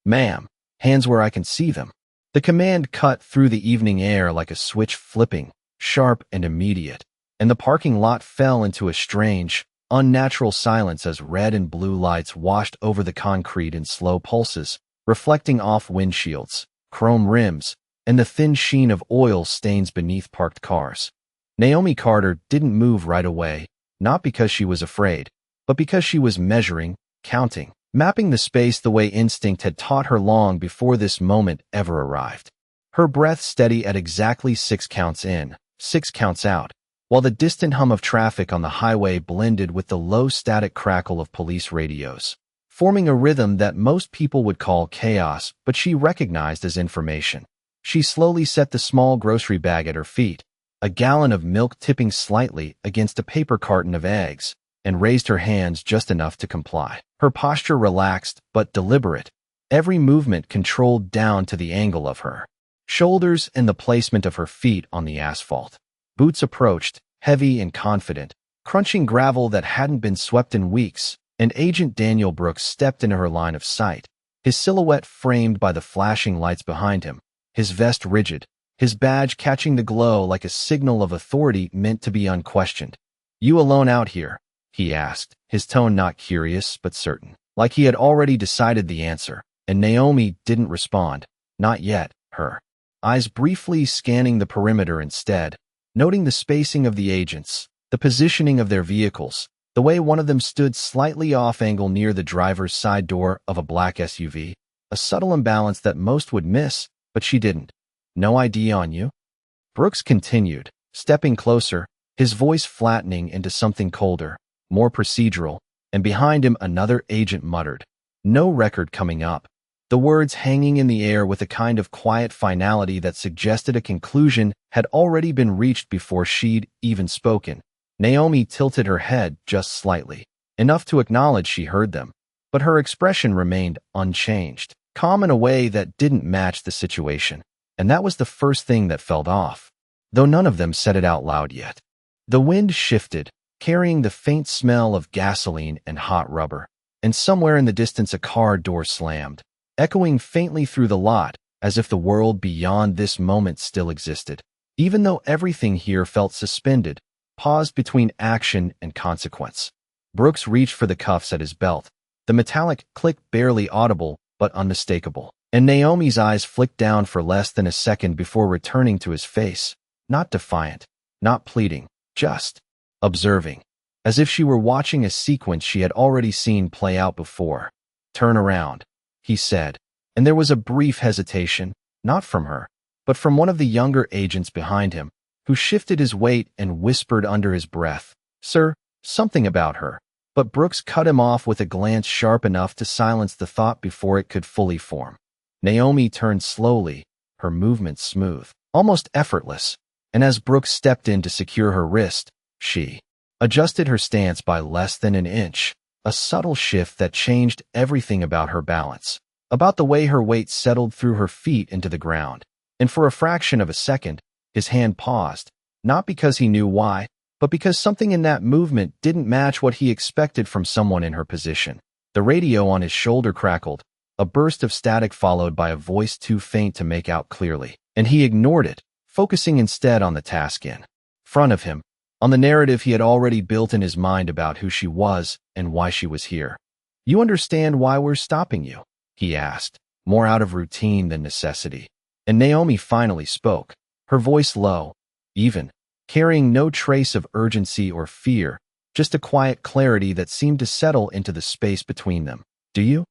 Ma'am, hands where I can see them. The command cut through the evening air like a switch flipping, sharp and immediate, and the parking lot fell into a strange, unnatural silence as red and blue lights washed over the concrete in slow pulses, reflecting off windshields, chrome rims, and the thin sheen of oil stains beneath parked cars. Naomi Carter didn't move right away, not because she was afraid, but because she was measuring, counting, mapping the space the way instinct had taught her long before this moment ever arrived. Her breath steady at exactly 6 counts in, 6 counts out, while the distant hum of traffic on the highway blended with the low static crackle of police radios, forming a rhythm that most people would call chaos, but she recognized as information. She slowly set the small grocery bag at her feet, a gallon of milk tipping slightly against a paper carton of eggs, and raised her hands just enough to comply. Her posture relaxed but deliberate, every movement controlled down to the angle of her shoulders and the placement of her feet on the asphalt. Boots approached, heavy and confident, crunching gravel that hadn't been swept in weeks, and Agent Daniel Brooks stepped into her line of sight, his silhouette framed by the flashing lights behind him, his vest rigid, his badge catching the glow like a signal of authority meant to be unquestioned. "You alone out here?" he asked, his tone not curious but certain, like he had already decided the answer, and Naomi didn't respond, not yet, her eyes briefly scanning the perimeter instead, noting the spacing of the agents, the positioning of their vehicles, the way one of them stood slightly off-angle near the driver's side door of a black SUV, a subtle imbalance that most would miss, but she didn't. "No ID on you?" Brooks continued, stepping closer, his voice flattening into something colder, more procedural, and behind him another agent muttered, "No record coming up," the words hanging in the air with a kind of quiet finality that suggested a conclusion had already been reached before she'd even spoken. Naomi tilted her head just slightly, enough to acknowledge she heard them, but her expression remained unchanged, calm in a way that didn't match the situation, and that was the first thing that felt off, though none of them said it out loud yet. The wind shifted, carrying the faint smell of gasoline and hot rubber, and somewhere in the distance a car door slammed, echoing faintly through the lot, as if the world beyond this moment still existed, even though everything here felt suspended, paused between action and consequence. Brooks reached for the cuffs at his belt, the metallic click barely audible but unmistakable, and Naomi's eyes flicked down for less than a second before returning to his face, not defiant, not pleading, just observing, as if she were watching a sequence she had already seen play out before. "Turn around," he said, and there was a brief hesitation, not from her, but from one of the younger agents behind him, who shifted his weight and whispered under his breath, "Sir," something about her, but Brooks cut him off with a glance sharp enough to silence the thought before it could fully form. Naomi turned slowly, her movements smooth, almost effortless, and as Brooks stepped in to secure her wrist, she adjusted her stance by less than an inch, a subtle shift that changed everything about her balance, about the way her weight settled through her feet into the ground. And for a fraction of a second, his hand paused, not because he knew why, but because something in that movement didn't match what he expected from someone in her position. The radio on his shoulder crackled, a burst of static followed by a voice too faint to make out clearly, and he ignored it, focusing instead on the task in front of him, on the narrative he had already built in his mind about who she was and why she was here. "You understand why we're stopping you?" he asked, more out of routine than necessity. And Naomi finally spoke, her voice low, even, carrying no trace of urgency or fear, just a quiet clarity that seemed to settle into the space between them. "Do you?"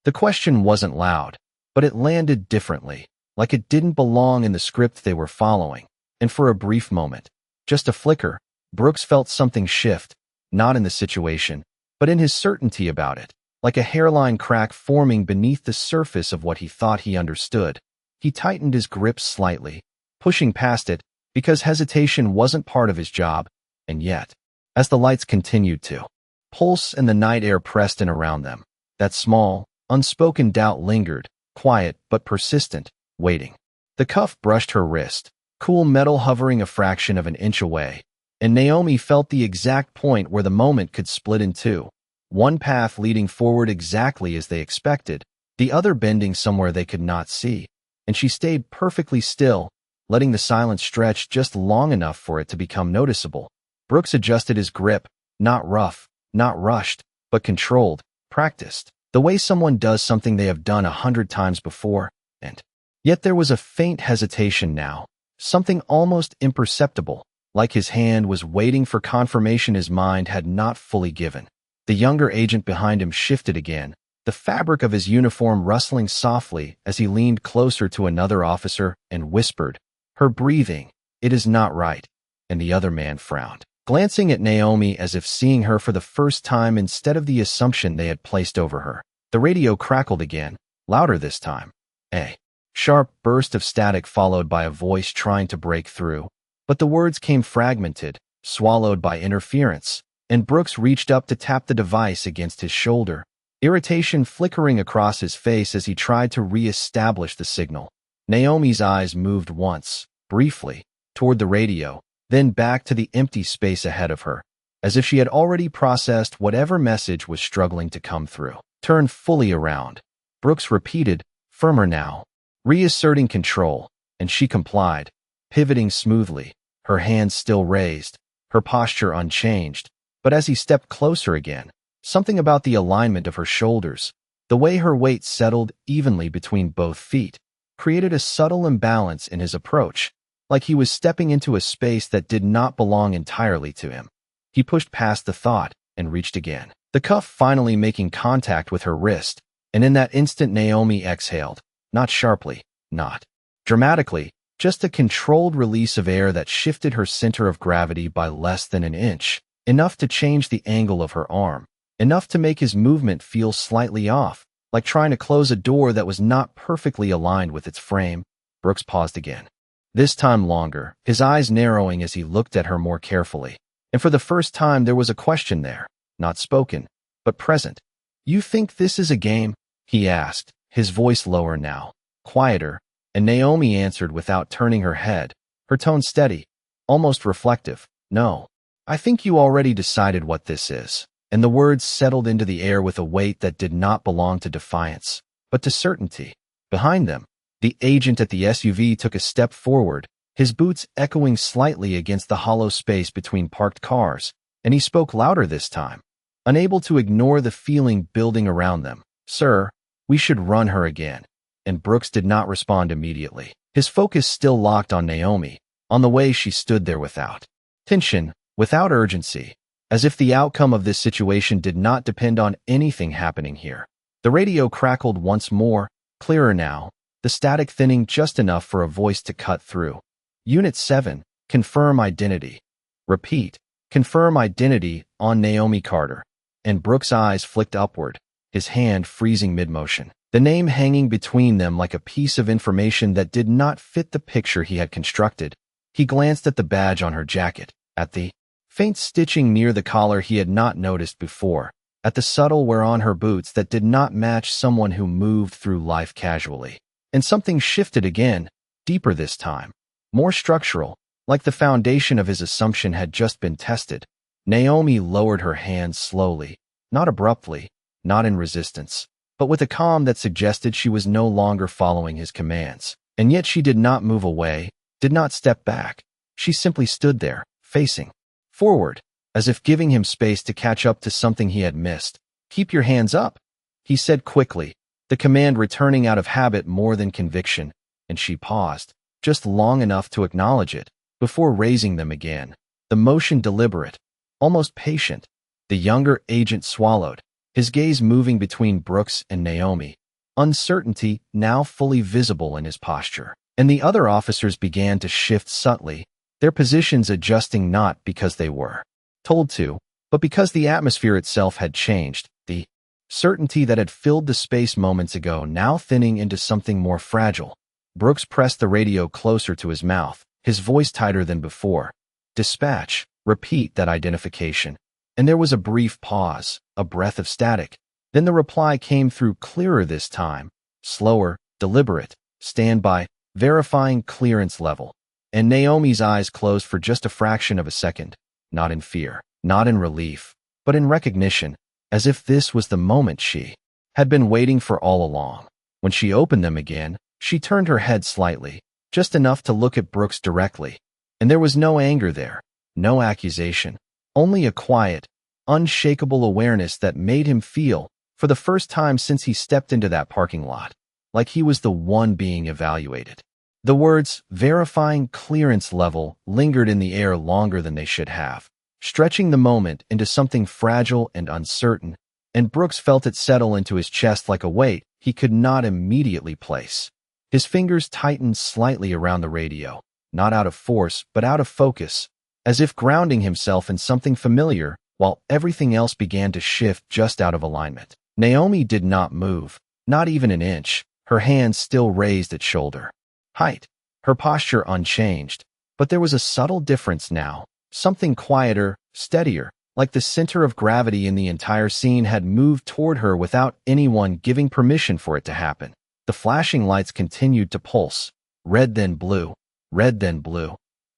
The question wasn't loud, but it landed differently, like it didn't belong in the script they were following, and for a brief moment, just a flicker, Brooks felt something shift, not in the situation, but in his certainty about it, like a hairline crack forming beneath the surface of what he thought he understood. He tightened his grip slightly, pushing past it, because hesitation wasn't part of his job, and yet, as the lights continued to pulse and the night air pressed in around them, that small, unspoken doubt lingered, quiet but persistent, waiting. The cuff brushed her wrist, cool metal hovering a fraction of an inch away, and Naomi felt the exact point where the moment could split in two, one path leading forward exactly as they expected, the other bending somewhere they could not see, and she stayed perfectly still, letting the silence stretch just long enough for it to become noticeable. Brooks adjusted his grip, not rough, not rushed, but controlled, practiced, the way someone does something they have done 100 times before, and yet there was a faint hesitation now, something almost imperceptible, like his hand was waiting for confirmation his mind had not fully given. The younger agent behind him shifted again, the fabric of his uniform rustling softly as he leaned closer to another officer and whispered, "Her breathing, it is not right," and the other man frowned, glancing at Naomi as if seeing her for the first time instead of the assumption they had placed over her. The radio crackled again, louder this time. A sharp burst of static followed by a voice trying to break through, but the words came fragmented, swallowed by interference, and Brooks reached up to tap the device against his shoulder, irritation flickering across his face as he tried to re-establish the signal. Naomi's eyes moved once, briefly, toward the radio, then back to the empty space ahead of her, as if she had already processed whatever message was struggling to come through. "Turn fully around," Brooks repeated, firmer now, reasserting control, and she complied, pivoting smoothly, her hands still raised, her posture unchanged. But as he stepped closer again, something about the alignment of her shoulders, the way her weight settled evenly between both feet, created a subtle imbalance in his approach, like he was stepping into a space that did not belong entirely to him. He pushed past the thought and reached again, the cuff finally making contact with her wrist, and in that instant Naomi exhaled, not sharply, not dramatically, just a controlled release of air that shifted her center of gravity by less than an inch, enough to change the angle of her arm, enough to make his movement feel slightly off, like trying to close a door that was not perfectly aligned with its frame. Brooks paused again, this time longer, his eyes narrowing as he looked at her more carefully. And for the first time there was a question there, not spoken, but present. "You think this is a game?" he asked, his voice lower now, quieter, and Naomi answered without turning her head, her tone steady, almost reflective. "No. I think you already decided what this is." And the words settled into the air with a weight that did not belong to defiance, but to certainty. Behind them, the agent at the SUV took a step forward, his boots echoing slightly against the hollow space between parked cars, and he spoke louder this time, unable to ignore the feeling building around them. "Sir, we should run her again." And Brooks did not respond immediately, his focus still locked on Naomi, on the way she stood there without tension, without urgency, as if the outcome of this situation did not depend on anything happening here. The radio crackled once more, clearer now, the static thinning just enough for a voice to cut through. "Unit 7, confirm identity." "Repeat, confirm identity on Naomi Carter." And Brooks' eyes flicked upward, his hand freezing mid-motion, the name hanging between them like a piece of information that did not fit the picture he had constructed. He glanced at the badge on her jacket, at the faint stitching near the collar he had not noticed before, at the subtle wear on her boots that did not match someone who moved through life casually. And something shifted again, deeper this time, more structural, like the foundation of his assumption had just been tested. Naomi lowered her hands slowly, not abruptly, not in resistance, but with a calm that suggested she was no longer following his commands. And yet she did not move away, did not step back. She simply stood there, facing forward, as if giving him space to catch up to something he had missed. "Keep your hands up," he said quickly, the command returning out of habit more than conviction, and she paused, just long enough to acknowledge it, before raising them again, the motion deliberate, almost patient. The younger agent swallowed, his gaze moving between Brooks and Naomi, uncertainty now fully visible in his posture. And the other officers began to shift subtly, their positions adjusting not because they were told to, but because the atmosphere itself had changed, the certainty that had filled the space moments ago now thinning into something more fragile. Brooks pressed the radio closer to his mouth, his voice tighter than before. "Dispatch, repeat that identification." And there was a brief pause, a breath of static. Then the reply came through clearer this time, slower, deliberate, standby, verifying clearance level. And Naomi's eyes closed for just a fraction of a second, not in fear, not in relief, but in recognition, as if this was the moment she had been waiting for all along. When she opened them again, she turned her head slightly, just enough to look at Brooks directly. And there was no anger there, no accusation, only a quiet, unshakable awareness that made him feel, for the first time since he stepped into that parking lot, like he was the one being evaluated. The words, verifying clearance level, lingered in the air longer than they should have, stretching the moment into something fragile and uncertain, and Brooks felt it settle into his chest like a weight he could not immediately place. His fingers tightened slightly around the radio, not out of force, but out of focus, as if grounding himself in something familiar, while everything else began to shift just out of alignment. Naomi did not move, not even an inch, her hands still raised at shoulder height, her posture unchanged, but there was a subtle difference now, something quieter, steadier, like the center of gravity in the entire scene had moved toward her without anyone giving permission for it to happen. The flashing lights continued to pulse, red then blue,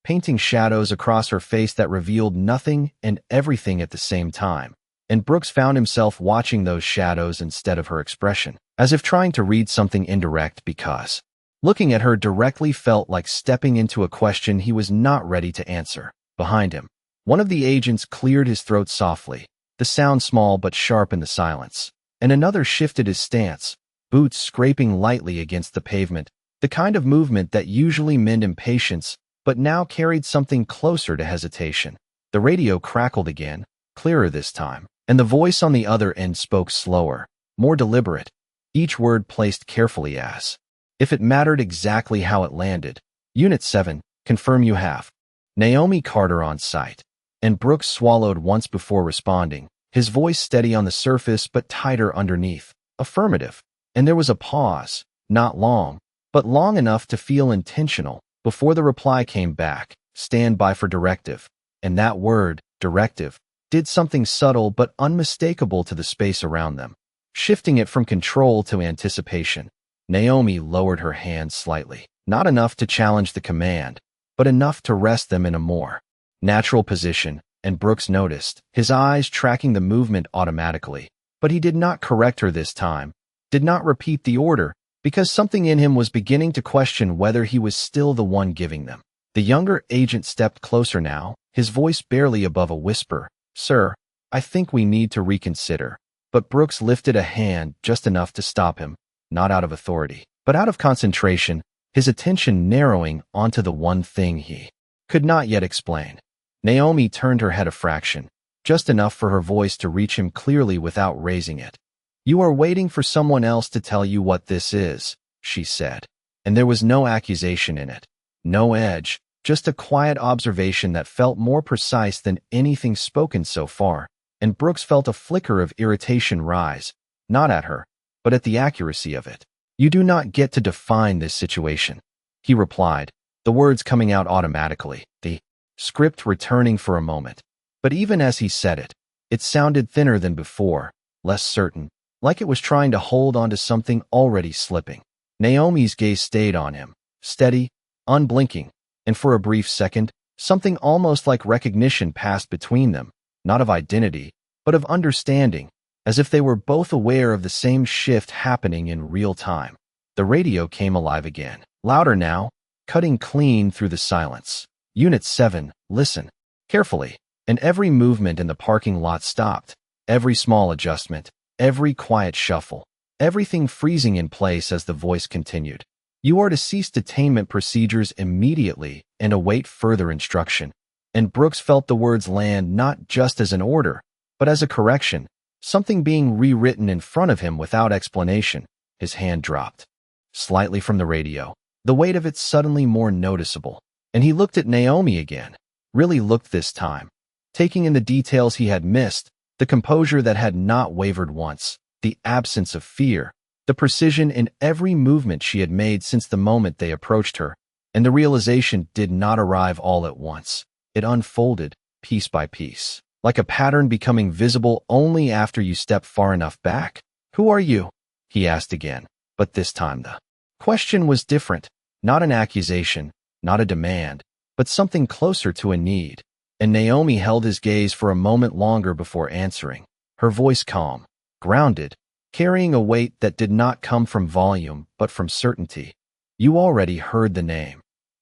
painting shadows across her face that revealed nothing and everything at the same time. And Brooks found himself watching those shadows instead of her expression, as if trying to read something indirect because looking at her directly felt like stepping into a question he was not ready to answer. Behind him, one of the agents cleared his throat softly, the sound small but sharp in the silence, and another shifted his stance, boots scraping lightly against the pavement, the kind of movement that usually meant impatience but now carried something closer to hesitation. The radio crackled again, clearer this time, and the voice on the other end spoke slower, more deliberate, each word placed carefully as if it mattered exactly how it landed. Unit 7, confirm you have Naomi Carter on site. And Brooks swallowed once before responding, his voice steady on the surface but tighter underneath. Affirmative. And there was a pause, not long, but long enough to feel intentional, before the reply came back, stand by for directive. And that word, directive, did something subtle but unmistakable to the space around them, shifting it from control to anticipation. Naomi lowered her hands slightly, not enough to challenge the command, but enough to rest them in a more natural position, and Brooks noticed, his eyes tracking the movement automatically. But he did not correct her this time, did not repeat the order, because something in him was beginning to question whether he was still the one giving them. The younger agent stepped closer now, his voice barely above a whisper. Sir, I think we need to reconsider. But Brooks lifted a hand just enough to stop him, not out of authority, but out of concentration, his attention narrowing onto the one thing he could not yet explain. Naomi turned her head a fraction, just enough for her voice to reach him clearly without raising it. You are waiting for someone else to tell you what this is, she said. And there was no accusation in it, no edge, just a quiet observation that felt more precise than anything spoken so far, and Brooks felt a flicker of irritation rise, not at her, but at the accuracy of it. You do not get to define this situation, he replied, the words coming out automatically, the script returning for a moment. But even as he said it, it sounded thinner than before, less certain, like it was trying to hold onto something already slipping. Naomi's gaze stayed on him, steady, unblinking, and for a brief second, something almost like recognition passed between them, not of identity, but of understanding, as if they were both aware of the same shift happening in real time. The radio came alive again, louder now, cutting clean through the silence. Unit 7, listen carefully, and every movement in the parking lot stopped, every small adjustment, every quiet shuffle, everything freezing in place as the voice continued. You are to cease detainment procedures immediately and await further instruction. And Brooks felt the words land not just as an order, but as a correction, something being rewritten in front of him without explanation. His hand dropped slightly from the radio, the weight of it suddenly more noticeable, and he looked at Naomi again, really looked this time, taking in the details he had missed, the composure that had not wavered once, the absence of fear, the precision in every movement she had made since the moment they approached her, and the realization did not arrive all at once. It unfolded, piece by piece, like a pattern becoming visible only after you step far enough back. Who are you? He asked again, but this time the question was different, not an accusation, not a demand, but something closer to a need. And Naomi held his gaze for a moment longer before answering, her voice calm, grounded, carrying a weight that did not come from volume but from certainty. You already heard the name.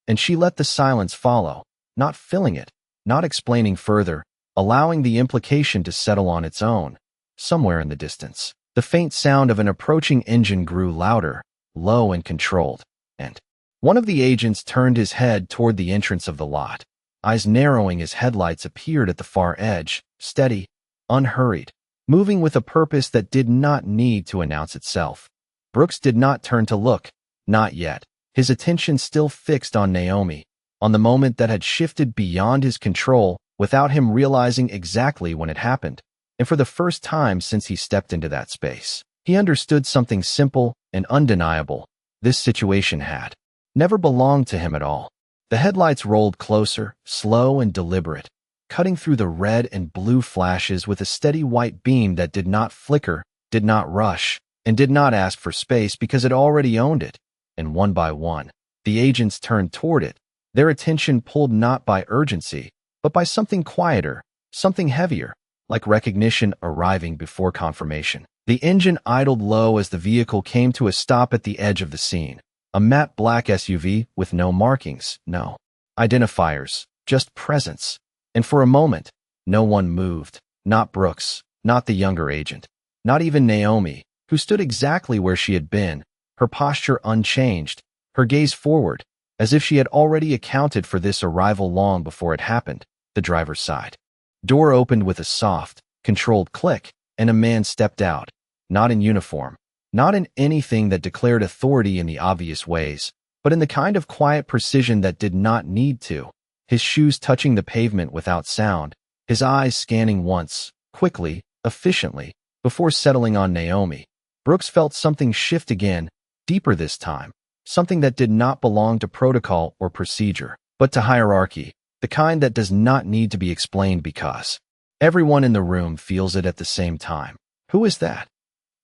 And she let the silence follow, not filling it, not explaining further, allowing the implication to settle on its own. Somewhere in the distance, the faint sound of an approaching engine grew louder, low and controlled, and one of the agents turned his head toward the entrance of the lot. Eyes narrowing as headlights appeared at the far edge, steady, unhurried, moving with a purpose that did not need to announce itself. Brooks did not turn to look, not yet, his attention still fixed on Naomi, on the moment that had shifted beyond his control without him realizing exactly when it happened. And for the first time since he stepped into that space, he understood something simple and undeniable. This situation had never belonged to him at all. The headlights rolled closer, slow and deliberate, cutting through the red and blue flashes with a steady white beam that did not flicker, did not rush, and did not ask for space because it already owned it. And one by one, the agents turned toward it, their attention pulled not by urgency, but by something quieter, something heavier, like recognition arriving before confirmation. The engine idled low as the vehicle came to a stop at the edge of the scene. A matte black SUV with no markings, no identifiers, just presence. And for a moment, no one moved. Not Brooks, not the younger agent, not even Naomi, who stood exactly where she had been, her posture unchanged, her gaze forward, as if she had already accounted for this arrival long before it happened. The driver's side door opened with a soft, controlled click, and a man stepped out, not in uniform, not in anything that declared authority in the obvious ways, but in the kind of quiet precision that did not need to. His shoes touching the pavement without sound, his eyes scanning once, quickly, efficiently, before settling on Naomi. Brooks felt something shift again, deeper this time, something that did not belong to protocol or procedure, but to hierarchy, the kind that does not need to be explained because everyone in the room feels it at the same time. Who is that?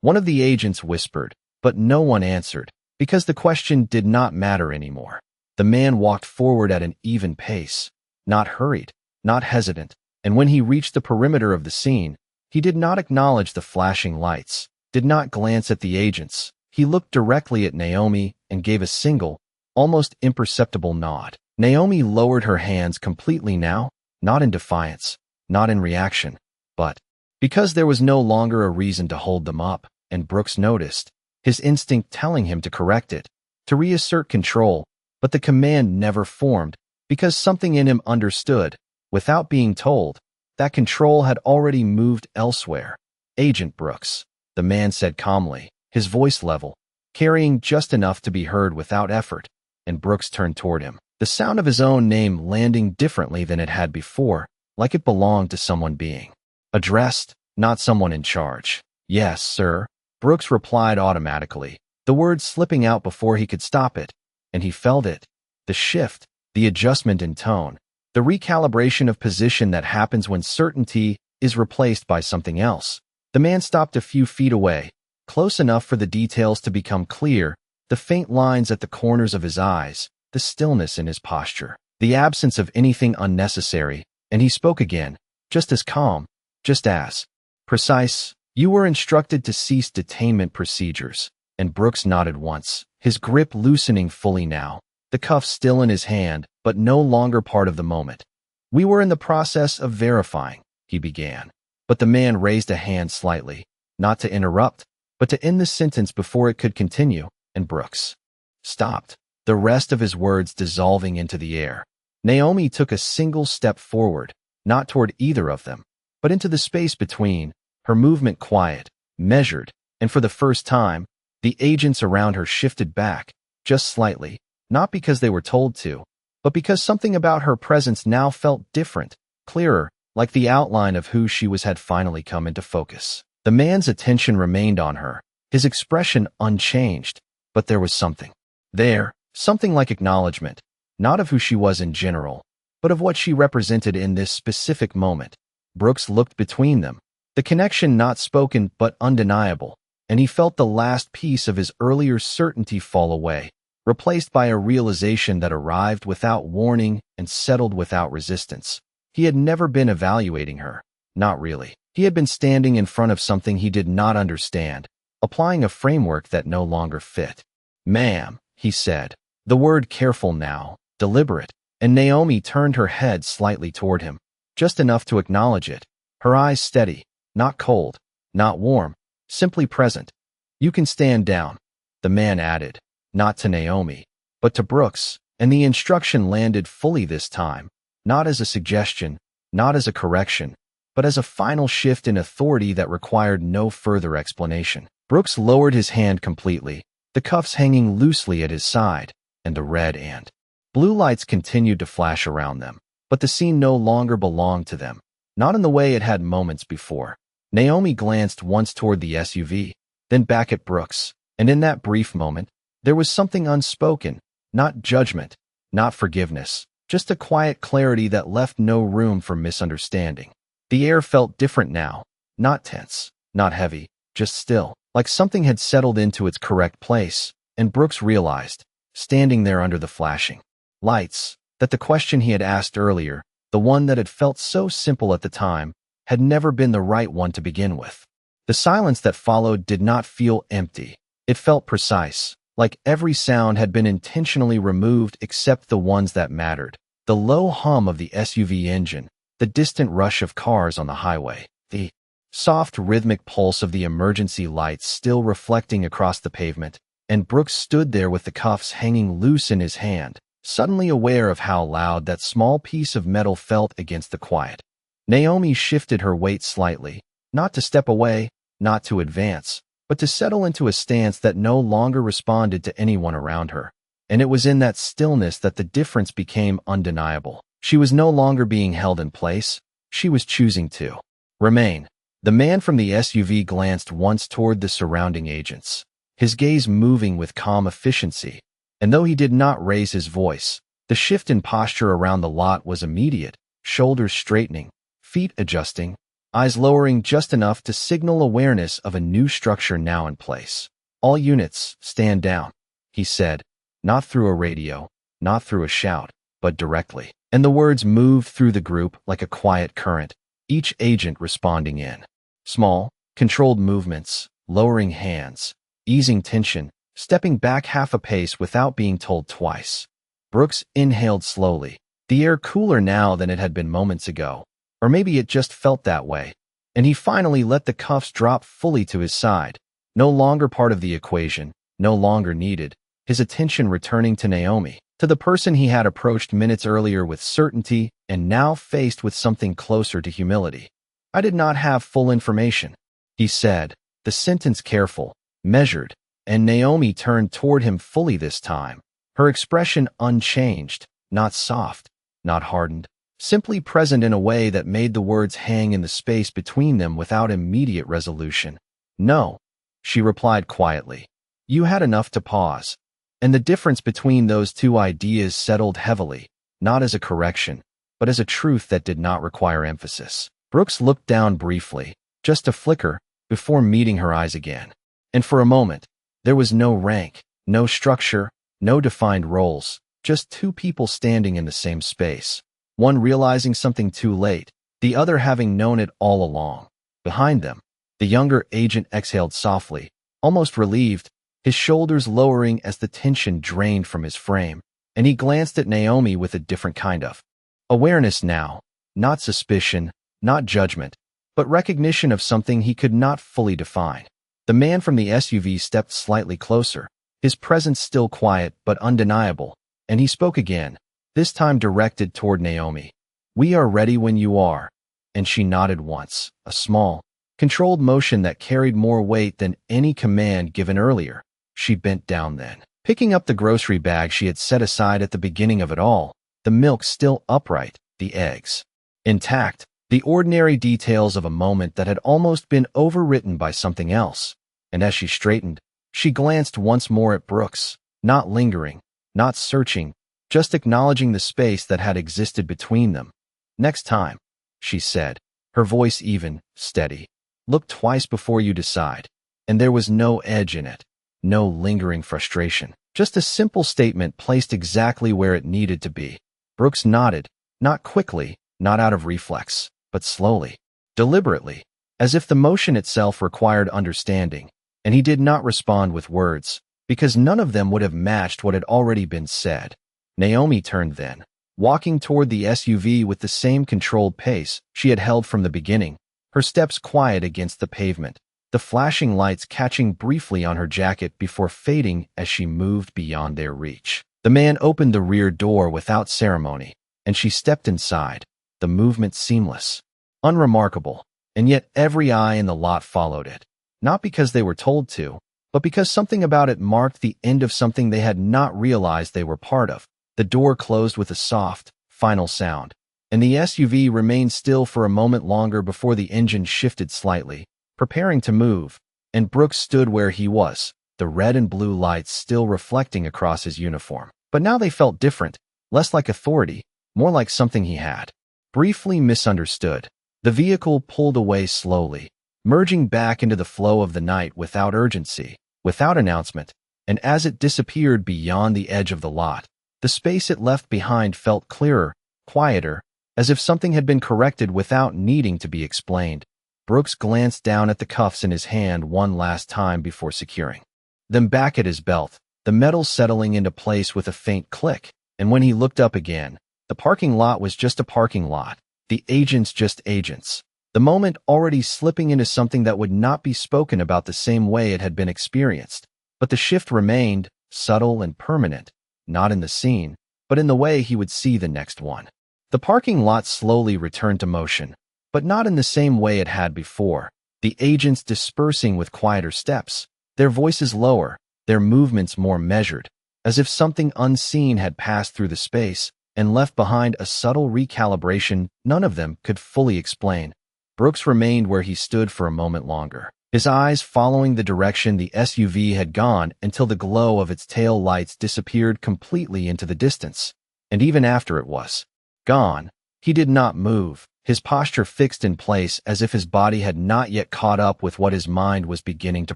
One of the agents whispered, but no one answered, because the question did not matter anymore. The man walked forward at an even pace, not hurried, not hesitant, and when he reached the perimeter of the scene, he did not acknowledge the flashing lights, did not glance at the agents. He looked directly at Naomi and gave a single, almost imperceptible nod. Naomi lowered her hands completely now, not in defiance, not in reaction, but because there was no longer a reason to hold them up, and Brooks noticed, his instinct telling him to correct it, to reassert control, but the command never formed, because something in him understood, without being told, that control had already moved elsewhere. Agent Brooks, the man said calmly, his voice level, carrying just enough to be heard without effort, and Brooks turned toward him, the sound of his own name landing differently than it had before, like it belonged to someone being addressed, not someone in charge. Yes, sir, Brooks replied automatically, the words slipping out before he could stop it, and he felt it, the shift, the adjustment in tone, the recalibration of position that happens when certainty is replaced by something else. The man stopped a few feet away, close enough for the details to become clear, the faint lines at the corners of his eyes, the stillness in his posture, the absence of anything unnecessary, and he spoke again, just as calm, just as precise. You were instructed to cease detainment procedures, and Brooks nodded once, his grip loosening fully now, the cuff still in his hand, but no longer part of the moment. We were in the process of verifying, he began, but the man raised a hand slightly, not to interrupt, but to end the sentence before it could continue, and Brooks stopped, the rest of his words dissolving into the air. Naomi took a single step forward, not toward either of them, but into the space between, her movement quiet, measured, and for the first time, the agents around her shifted back, just slightly, not because they were told to, but because something about her presence now felt different, clearer, like the outline of who she was had finally come into focus. The man's attention remained on her, his expression unchanged, but there was something there, something like acknowledgement, not of who she was in general, but of what she represented in this specific moment. Brooks looked between them, the connection not spoken but undeniable, and he felt the last piece of his earlier certainty fall away, replaced by a realization that arrived without warning and settled without resistance. He had never been evaluating her, not really. He had been standing in front of something he did not understand, applying a framework that no longer fit. "Ma'am," he said, the word careful now, deliberate, and Naomi turned her head slightly toward him, just enough to acknowledge it, her eyes steady, not cold, not warm, simply present. "You can stand down," the man added, not to Naomi, but to Brooks, and the instruction landed fully this time, not as a suggestion, not as a correction, but as a final shift in authority that required no further explanation. Brooks lowered his hand completely, the cuffs hanging loosely at his side, and the red and blue lights continued to flash around them, but the scene no longer belonged to them, not in the way it had moments before. Naomi glanced once toward the SUV, then back at Brooks, and in that brief moment, there was something unspoken, not judgment, not forgiveness, just a quiet clarity that left no room for misunderstanding. The air felt different now, not tense, not heavy, just still, like something had settled into its correct place, and Brooks realized, standing there under the flashing lights, that the question he had asked earlier, the one that had felt so simple at the time, had never been the right one to begin with. The silence that followed did not feel empty. It felt precise, like every sound had been intentionally removed except the ones that mattered. The low hum of the SUV engine, the distant rush of cars on the highway, the soft rhythmic pulse of the emergency lights still reflecting across the pavement, and Brooks stood there with the cuffs hanging loose in his hand, suddenly aware of how loud that small piece of metal felt against the quiet. Naomi shifted her weight slightly, not to step away, not to advance, but to settle into a stance that no longer responded to anyone around her. And it was in that stillness that the difference became undeniable. She was no longer being held in place, she was choosing to remain. The man from the SUV glanced once toward the surrounding agents, his gaze moving with calm efficiency, and though he did not raise his voice, the shift in posture around the lot was immediate, shoulders straightening, feet adjusting, eyes lowering just enough to signal awareness of a new structure now in place. "All units, stand down," he said, not through a radio, not through a shout, but directly. And the words moved through the group like a quiet current, each agent responding in small, controlled movements, lowering hands, easing tension, stepping back half a pace without being told twice. Brooks inhaled slowly, the air cooler now than it had been moments ago, or maybe it just felt that way, and he finally let the cuffs drop fully to his side, no longer part of the equation, no longer needed, his attention returning to Naomi, to the person he had approached minutes earlier with certainty and now faced with something closer to humility. "I did not have full information," he said, the sentence careful, measured, and Naomi turned toward him fully this time, her expression unchanged, not soft, not hardened, simply present in a way that made the words hang in the space between them without immediate resolution. "No," she replied quietly. "You had enough to pause." And the difference between those two ideas settled heavily, not as a correction, but as a truth that did not require emphasis. Brooks looked down briefly, just a flicker, before meeting her eyes again. And for a moment, there was no rank, no structure, no defined roles, just two people standing in the same space, one realizing something too late, the other having known it all along. Behind them, the younger agent exhaled softly, almost relieved, his shoulders lowering as the tension drained from his frame, and he glanced at Naomi with a different kind of awareness now, not suspicion, not judgment, but recognition of something he could not fully define. The man from the SUV stepped slightly closer, his presence still quiet but undeniable, and he spoke again, this time directed toward Naomi. "We are ready when you are," and she nodded once, a small, controlled motion that carried more weight than any command given earlier. She bent down then, picking up the grocery bag she had set aside at the beginning of it all, the milk still upright, the eggs intact, the ordinary details of a moment that had almost been overwritten by something else. And as she straightened, she glanced once more at Brooks, not lingering, not searching, just acknowledging the space that had existed between them. "Next time," she said, her voice even, steady, "look twice before you decide." And there was no edge in it, no lingering frustration, just a simple statement placed exactly where it needed to be. Brooks nodded, not quickly, not out of reflex, but slowly, deliberately, as if the motion itself required understanding, and he did not respond with words, because none of them would have matched what had already been said. Naomi turned then, walking toward the SUV with the same controlled pace she had held from the beginning, her steps quiet against the pavement, the flashing lights catching briefly on her jacket before fading as she moved beyond their reach. The man opened the rear door without ceremony, and she stepped inside, the movement seamless, unremarkable, and yet every eye in the lot followed it, not because they were told to, but because something about it marked the end of something they had not realized they were part of. The door closed with a soft, final sound, and the SUV remained still for a moment longer before the engine shifted slightly, preparing to move, and Brooks stood where he was, the red and blue lights still reflecting across his uniform. But now they felt different, less like authority, more like something he had briefly misunderstood. The vehicle pulled away slowly, merging back into the flow of the night without urgency, without announcement, and as it disappeared beyond the edge of the lot, the space it left behind felt clearer, quieter, as if something had been corrected without needing to be explained. Brooks glanced down at the cuffs in his hand one last time before securing them back at his belt, the metal settling into place with a faint click, and when he looked up again, the parking lot was just a parking lot, the agents just agents. The moment already slipping into something that would not be spoken about the same way it had been experienced. But the shift remained, subtle and permanent, not in the scene, but in the way he would see the next one. The parking lot slowly returned to motion, but not in the same way it had before, the agents dispersing with quieter steps, their voices lower, their movements more measured, as if something unseen had passed through the space and left behind a subtle recalibration none of them could fully explain. Brooks remained where he stood for a moment longer, his eyes following the direction the SUV had gone until the glow of its tail lights disappeared completely into the distance. And even after it was gone, he did not move, his posture fixed in place as if his body had not yet caught up with what his mind was beginning to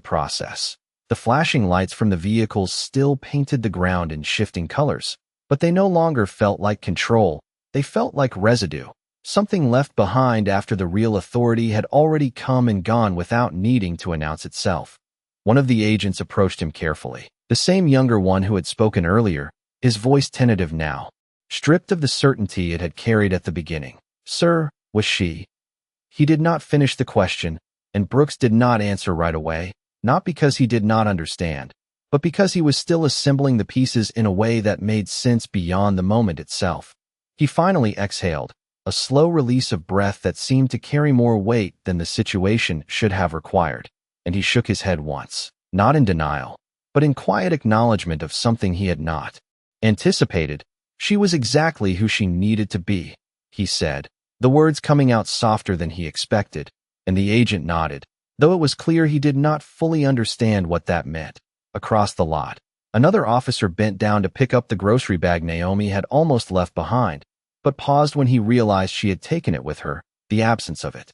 process. The flashing lights from the vehicles still painted the ground in shifting colors, but they no longer felt like control, they felt like residue. Something left behind after the real authority had already come and gone without needing to announce itself. One of the agents approached him carefully, the same younger one who had spoken earlier, his voice tentative now, stripped of the certainty it had carried at the beginning. "Sir, was she?" He did not finish the question, and Brooks did not answer right away, not because he did not understand, but because he was still assembling the pieces in a way that made sense beyond the moment itself. He finally exhaled, a slow release of breath that seemed to carry more weight than the situation should have required, and he shook his head once, not in denial, but in quiet acknowledgement of something he had not anticipated. "She was exactly who she needed to be," he said, the words coming out softer than he expected, and the agent nodded, though it was clear he did not fully understand what that meant. Across the lot, another officer bent down to pick up the grocery bag Naomi had almost left behind, but paused when he realized she had taken it with her, the absence of it,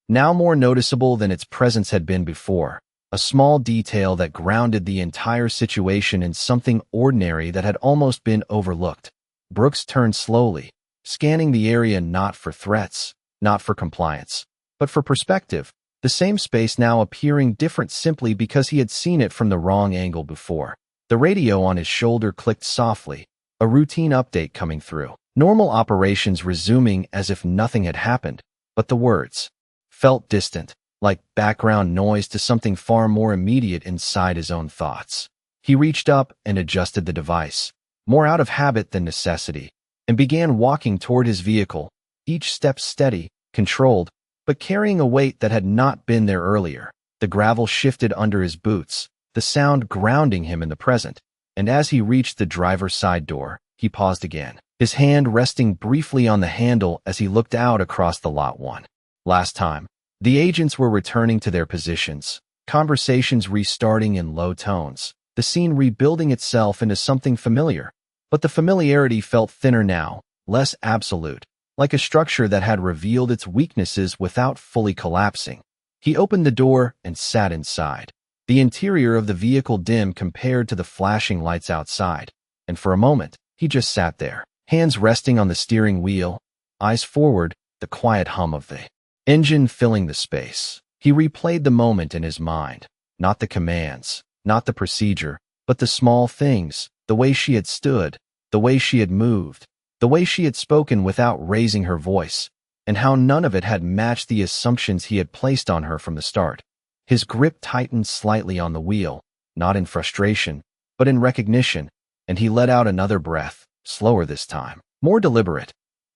now more noticeable than its presence had been before, a small detail that grounded the entire situation in something ordinary that had almost been overlooked. Brooks turned slowly, scanning the area not for threats, not for compliance, but for perspective, the same space now appearing different simply because he had seen it from the wrong angle before. The radio on his shoulder clicked softly, a routine update coming through. Normal operations resuming as if nothing had happened, but the words felt distant, like background noise to something far more immediate inside his own thoughts. He reached up and adjusted the device, more out of habit than necessity, and began walking toward his vehicle, each step steady, controlled, but carrying a weight that had not been there earlier. The gravel shifted under his boots, the sound grounding him in the present, and as he reached the driver's side door, he paused again, his hand resting briefly on the handle as he looked out across the lot. One last time, the agents were returning to their positions, conversations restarting in low tones, the scene rebuilding itself into something familiar, but the familiarity felt thinner now, less absolute, like a structure that had revealed its weaknesses without fully collapsing. He opened the door and sat inside, the interior of the vehicle dim compared to the flashing lights outside, and for a moment, he just sat there, hands resting on the steering wheel, eyes forward, the quiet hum of the engine filling the space. He replayed the moment in his mind, Not the commands, not the procedure, but the small things, the way she had stood, the way she had moved, the way she had spoken without raising her voice, and how none of it had matched the assumptions he had placed on her from the start. His grip tightened slightly on the wheel, not in frustration, but in recognition, and he let out another breath, slower this time, more deliberate.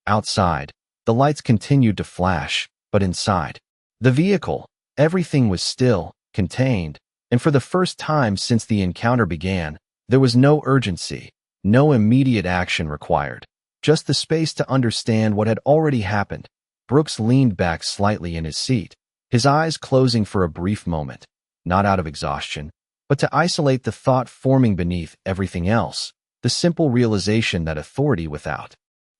Outside, the lights continued to flash, but inside the vehicle, everything was still, contained, and for the first time since the encounter began, there was no urgency, no immediate action required, just the space to understand what had already happened. Brooks leaned back slightly in his seat, his eyes closing for a brief moment, not out of exhaustion, but to isolate the thought forming beneath everything else, the simple realization that authority without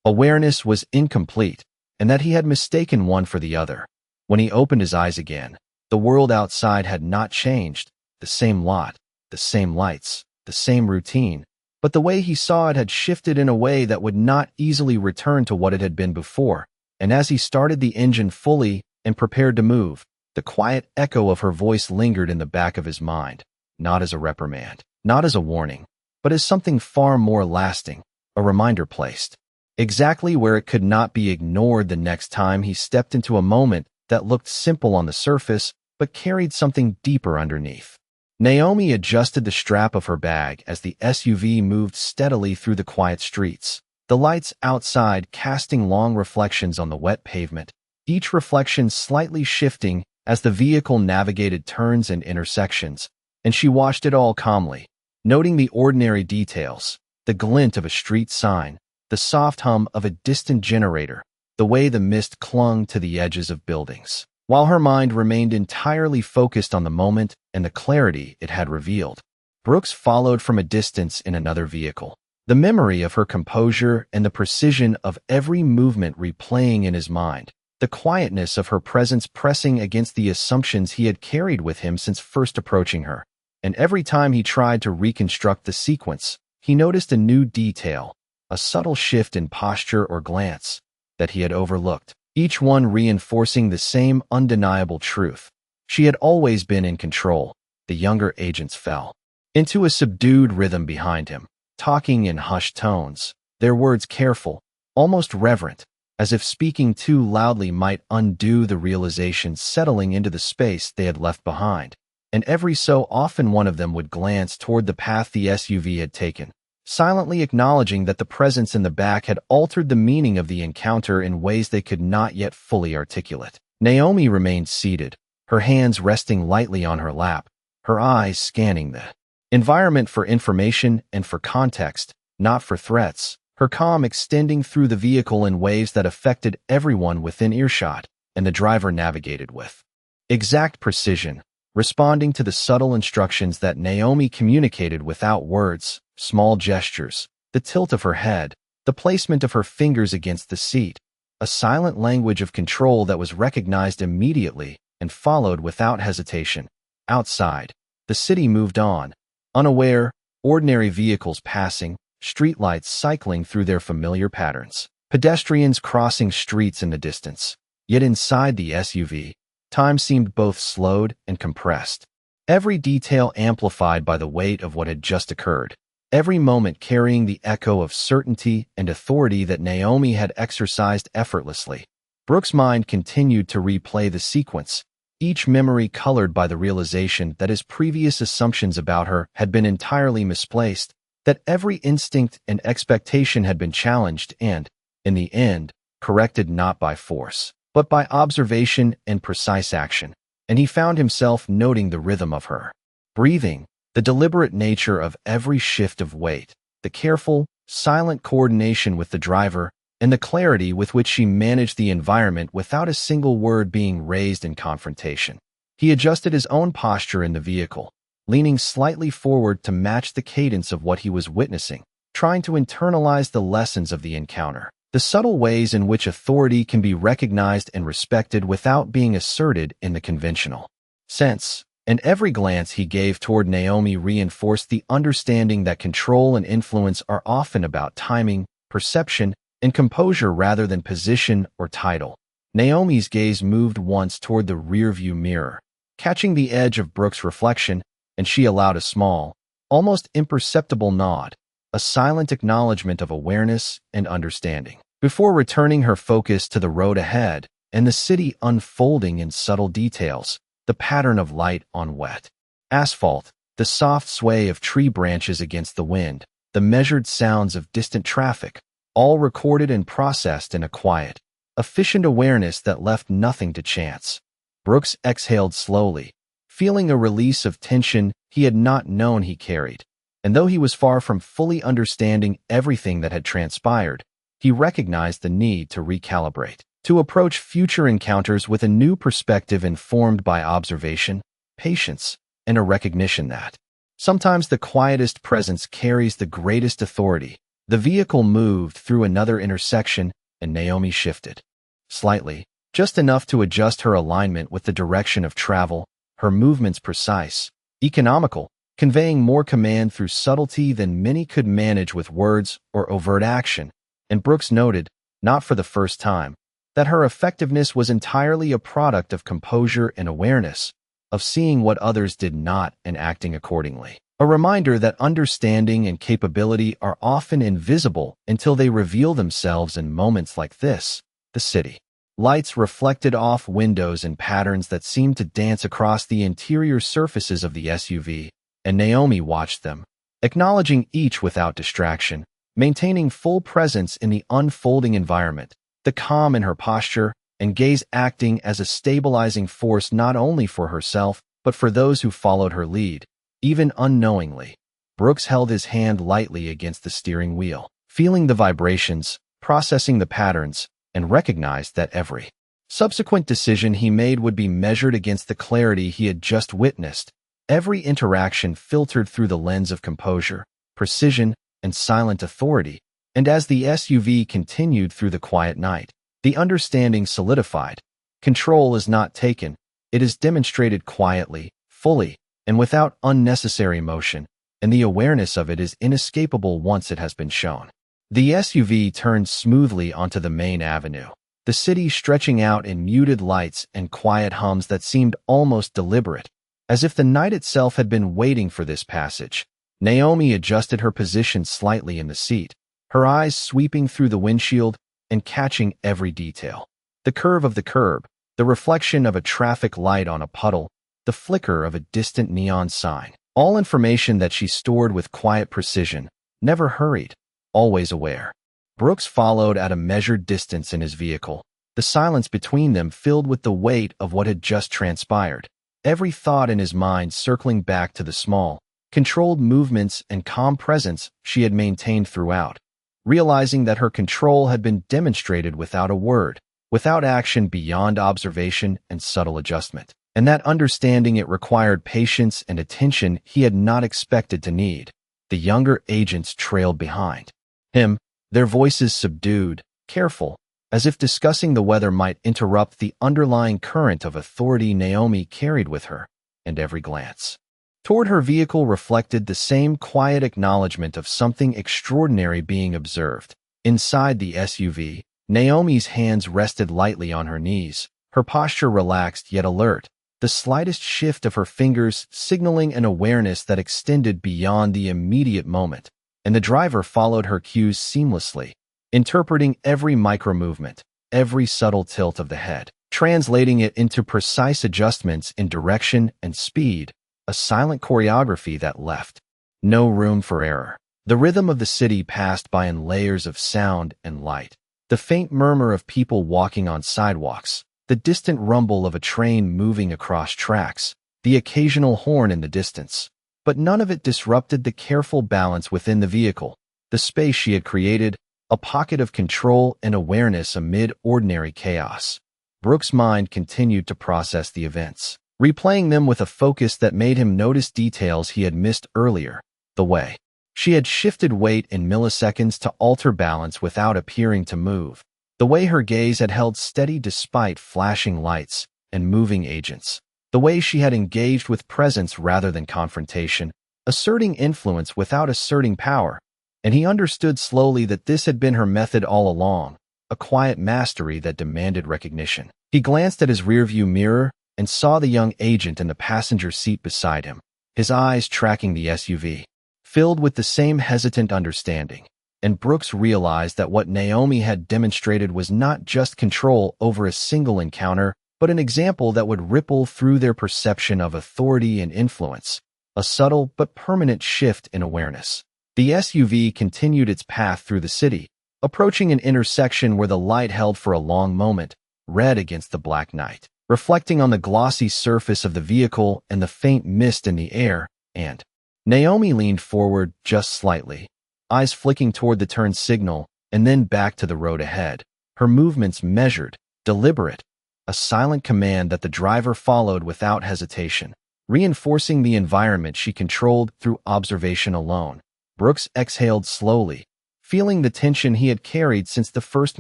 awareness was incomplete, and that he had mistaken one for the other. When he opened his eyes again, the world outside had not changed, the same lot, the same lights, the same routine, but the way he saw it had shifted in a way that would not easily return to what it had been before. And as he started the engine fully and prepared to move, the quiet echo of her voice lingered in the back of his mind, not as a reprimand, not as a warning, but as something far more lasting, a reminder placed exactly where it could not be ignored the next time he stepped into a moment that looked simple on the surface but carried something deeper underneath. Naomi adjusted the strap of her bag as the SUV moved steadily through the quiet streets, the lights outside casting long reflections on the wet pavement, each reflection slightly shifting as the vehicle navigated turns and intersections, and she watched it all calmly, noting the ordinary details, the glint of a street sign, the soft hum of a distant generator, the way the mist clung to the edges of buildings, while her mind remained entirely focused on the moment and the clarity it had revealed. Brooks followed from a distance in another vehicle, the memory of her composure and the precision of every movement replaying in his mind, the quietness of her presence pressing against the assumptions he had carried with him since first approaching her. And every time he tried to reconstruct the sequence, he noticed a new detail, a subtle shift in posture or glance that he had overlooked, each one reinforcing the same undeniable truth. She had always been in control. The younger agents fell into a subdued rhythm behind him, talking in hushed tones, their words careful, almost reverent, as if speaking too loudly might undo the realization settling into the space they had left behind. And every so often one of them would glance toward the path the SUV had taken, silently acknowledging that the presence in the back had altered the meaning of the encounter in ways they could not yet fully articulate. Naomi remained seated, her hands resting lightly on her lap, her eyes scanning the environment for information and for context, not for threats, her calm extending through the vehicle in waves that affected everyone within earshot, and the driver navigated with exact precision, responding to the subtle instructions that Naomi communicated without words, small gestures, the tilt of her head, the placement of her fingers against the seat, a silent language of control that was recognized immediately and followed without hesitation. Outside, the city moved on, unaware, ordinary vehicles passing, streetlights cycling through their familiar patterns, pedestrians crossing streets in the distance. Yet inside the SUV, time seemed both slowed and compressed, every detail amplified by the weight of what had just occurred, every moment carrying the echo of certainty and authority that Naomi had exercised effortlessly. Brooks' mind continued to replay the sequence, each memory colored by the realization that his previous assumptions about her had been entirely misplaced, that every instinct and expectation had been challenged and, in the end, corrected not by force, but by observation and precise action. And he found himself noting the rhythm of her breathing, the deliberate nature of every shift of weight, the careful, silent coordination with the driver, and the clarity with which she managed the environment without a single word being raised in confrontation. He adjusted his own posture in the vehicle, leaning slightly forward to match the cadence of what he was witnessing, trying to internalize the lessons of the encounter, the subtle ways in which authority can be recognized and respected without being asserted in the conventional sense. And every glance he gave toward Naomi reinforced the understanding that control and influence are often about timing, perception, and composure rather than position or title. Naomi's gaze moved once toward the rearview mirror, catching the edge of Brooke's reflection, and she allowed a small, almost imperceptible nod, a silent acknowledgement of awareness and understanding, before returning her focus to the road ahead and the city unfolding in subtle details, the pattern of light on wet asphalt, the soft sway of tree branches against the wind, the measured sounds of distant traffic, all recorded and processed in a quiet, efficient awareness that left nothing to chance. Brooks exhaled slowly, feeling a release of tension he had not known he carried, and though he was far from fully understanding everything that had transpired, he recognized the need to recalibrate, to approach future encounters with a new perspective informed by observation, patience, and a recognition that sometimes the quietest presence carries the greatest authority. The vehicle moved through another intersection, and Naomi shifted slightly, just enough to adjust her alignment with the direction of travel, her movements precise, economical, conveying more command through subtlety than many could manage with words or overt action. And Brooks noted, not for the first time, that her effectiveness was entirely a product of composure and awareness, of seeing what others did not and acting accordingly. A reminder that understanding and capability are often invisible until they reveal themselves in moments like this. The city. Lights reflected off windows in patterns that seemed to dance across the interior surfaces of the SUV, and Naomi watched them, acknowledging each without distraction, maintaining full presence in the unfolding environment, the calm in her posture and gaze acting as a stabilizing force not only for herself but for those who followed her lead. Even unknowingly, Brooks held his hand lightly against the steering wheel, feeling the vibrations, processing the patterns, and recognized that every subsequent decision he made would be measured against the clarity he had just witnessed, every interaction filtered through the lens of composure, precision, and silent authority. And as the SUV continued through the quiet night, the understanding solidified. Control is not taken, it is demonstrated quietly, fully, and without unnecessary motion, and the awareness of it is inescapable once it has been shown. The SUV turned smoothly onto the main avenue, the city stretching out in muted lights and quiet hums that seemed almost deliberate, as if the night itself had been waiting for this passage. Naomi adjusted her position slightly in the seat, her eyes sweeping through the windshield and catching every detail. The curve of the curb, the reflection of a traffic light on a puddle, the flicker of a distant neon sign. All information that she stored with quiet precision, never hurried, always aware. Brooks followed at a measured distance in his vehicle, the silence between them filled with the weight of what had just transpired, every thought in his mind circling back to the small, controlled movements and calm presence she had maintained throughout, realizing that her control had been demonstrated without a word, without action beyond observation and subtle adjustment, and that understanding it required patience and attention he had not expected to need. The younger agents trailed behind him, their voices subdued, careful, as if discussing the weather might interrupt the underlying current of authority Naomi carried with her, and every glance toward her vehicle reflected the same quiet acknowledgement of something extraordinary being observed. Inside the SUV, Naomi's hands rested lightly on her knees, her posture relaxed yet alert, the slightest shift of her fingers signaling an awareness that extended beyond the immediate moment, and the driver followed her cues seamlessly, interpreting every micro-movement, every subtle tilt of the head, translating it into precise adjustments in direction and speed, a silent choreography that left no room for error. The rhythm of the city passed by in layers of sound and light, the faint murmur of people walking on sidewalks, the distant rumble of a train moving across tracks, the occasional horn in the distance. But none of it disrupted the careful balance within the vehicle, the space she had created, a pocket of control and awareness amid ordinary chaos. Brooks' mind continued to process the events, replaying them with a focus that made him notice details he had missed earlier, the way she had shifted weight in milliseconds to alter balance without appearing to move, the way her gaze had held steady despite flashing lights and moving agents, the way she had engaged with presence rather than confrontation, asserting influence without asserting power, and he understood slowly that this had been her method all along, a quiet mastery that demanded recognition. He glanced at his rearview mirror, and saw the young agent in the passenger seat beside him, his eyes tracking the SUV, filled with the same hesitant understanding. And Brooks realized that what Naomi had demonstrated was not just control over a single encounter, but an example that would ripple through their perception of authority and influence, a subtle but permanent shift in awareness. The SUV continued its path through the city, approaching an intersection where the light held for a long moment, red against the black night, reflecting on the glossy surface of the vehicle and the faint mist in the air, and Naomi leaned forward just slightly, eyes flicking toward the turn signal and then back to the road ahead, her movements measured, deliberate, a silent command that the driver followed without hesitation, reinforcing the environment she controlled through observation alone. Brooks exhaled slowly, feeling the tension he had carried since the first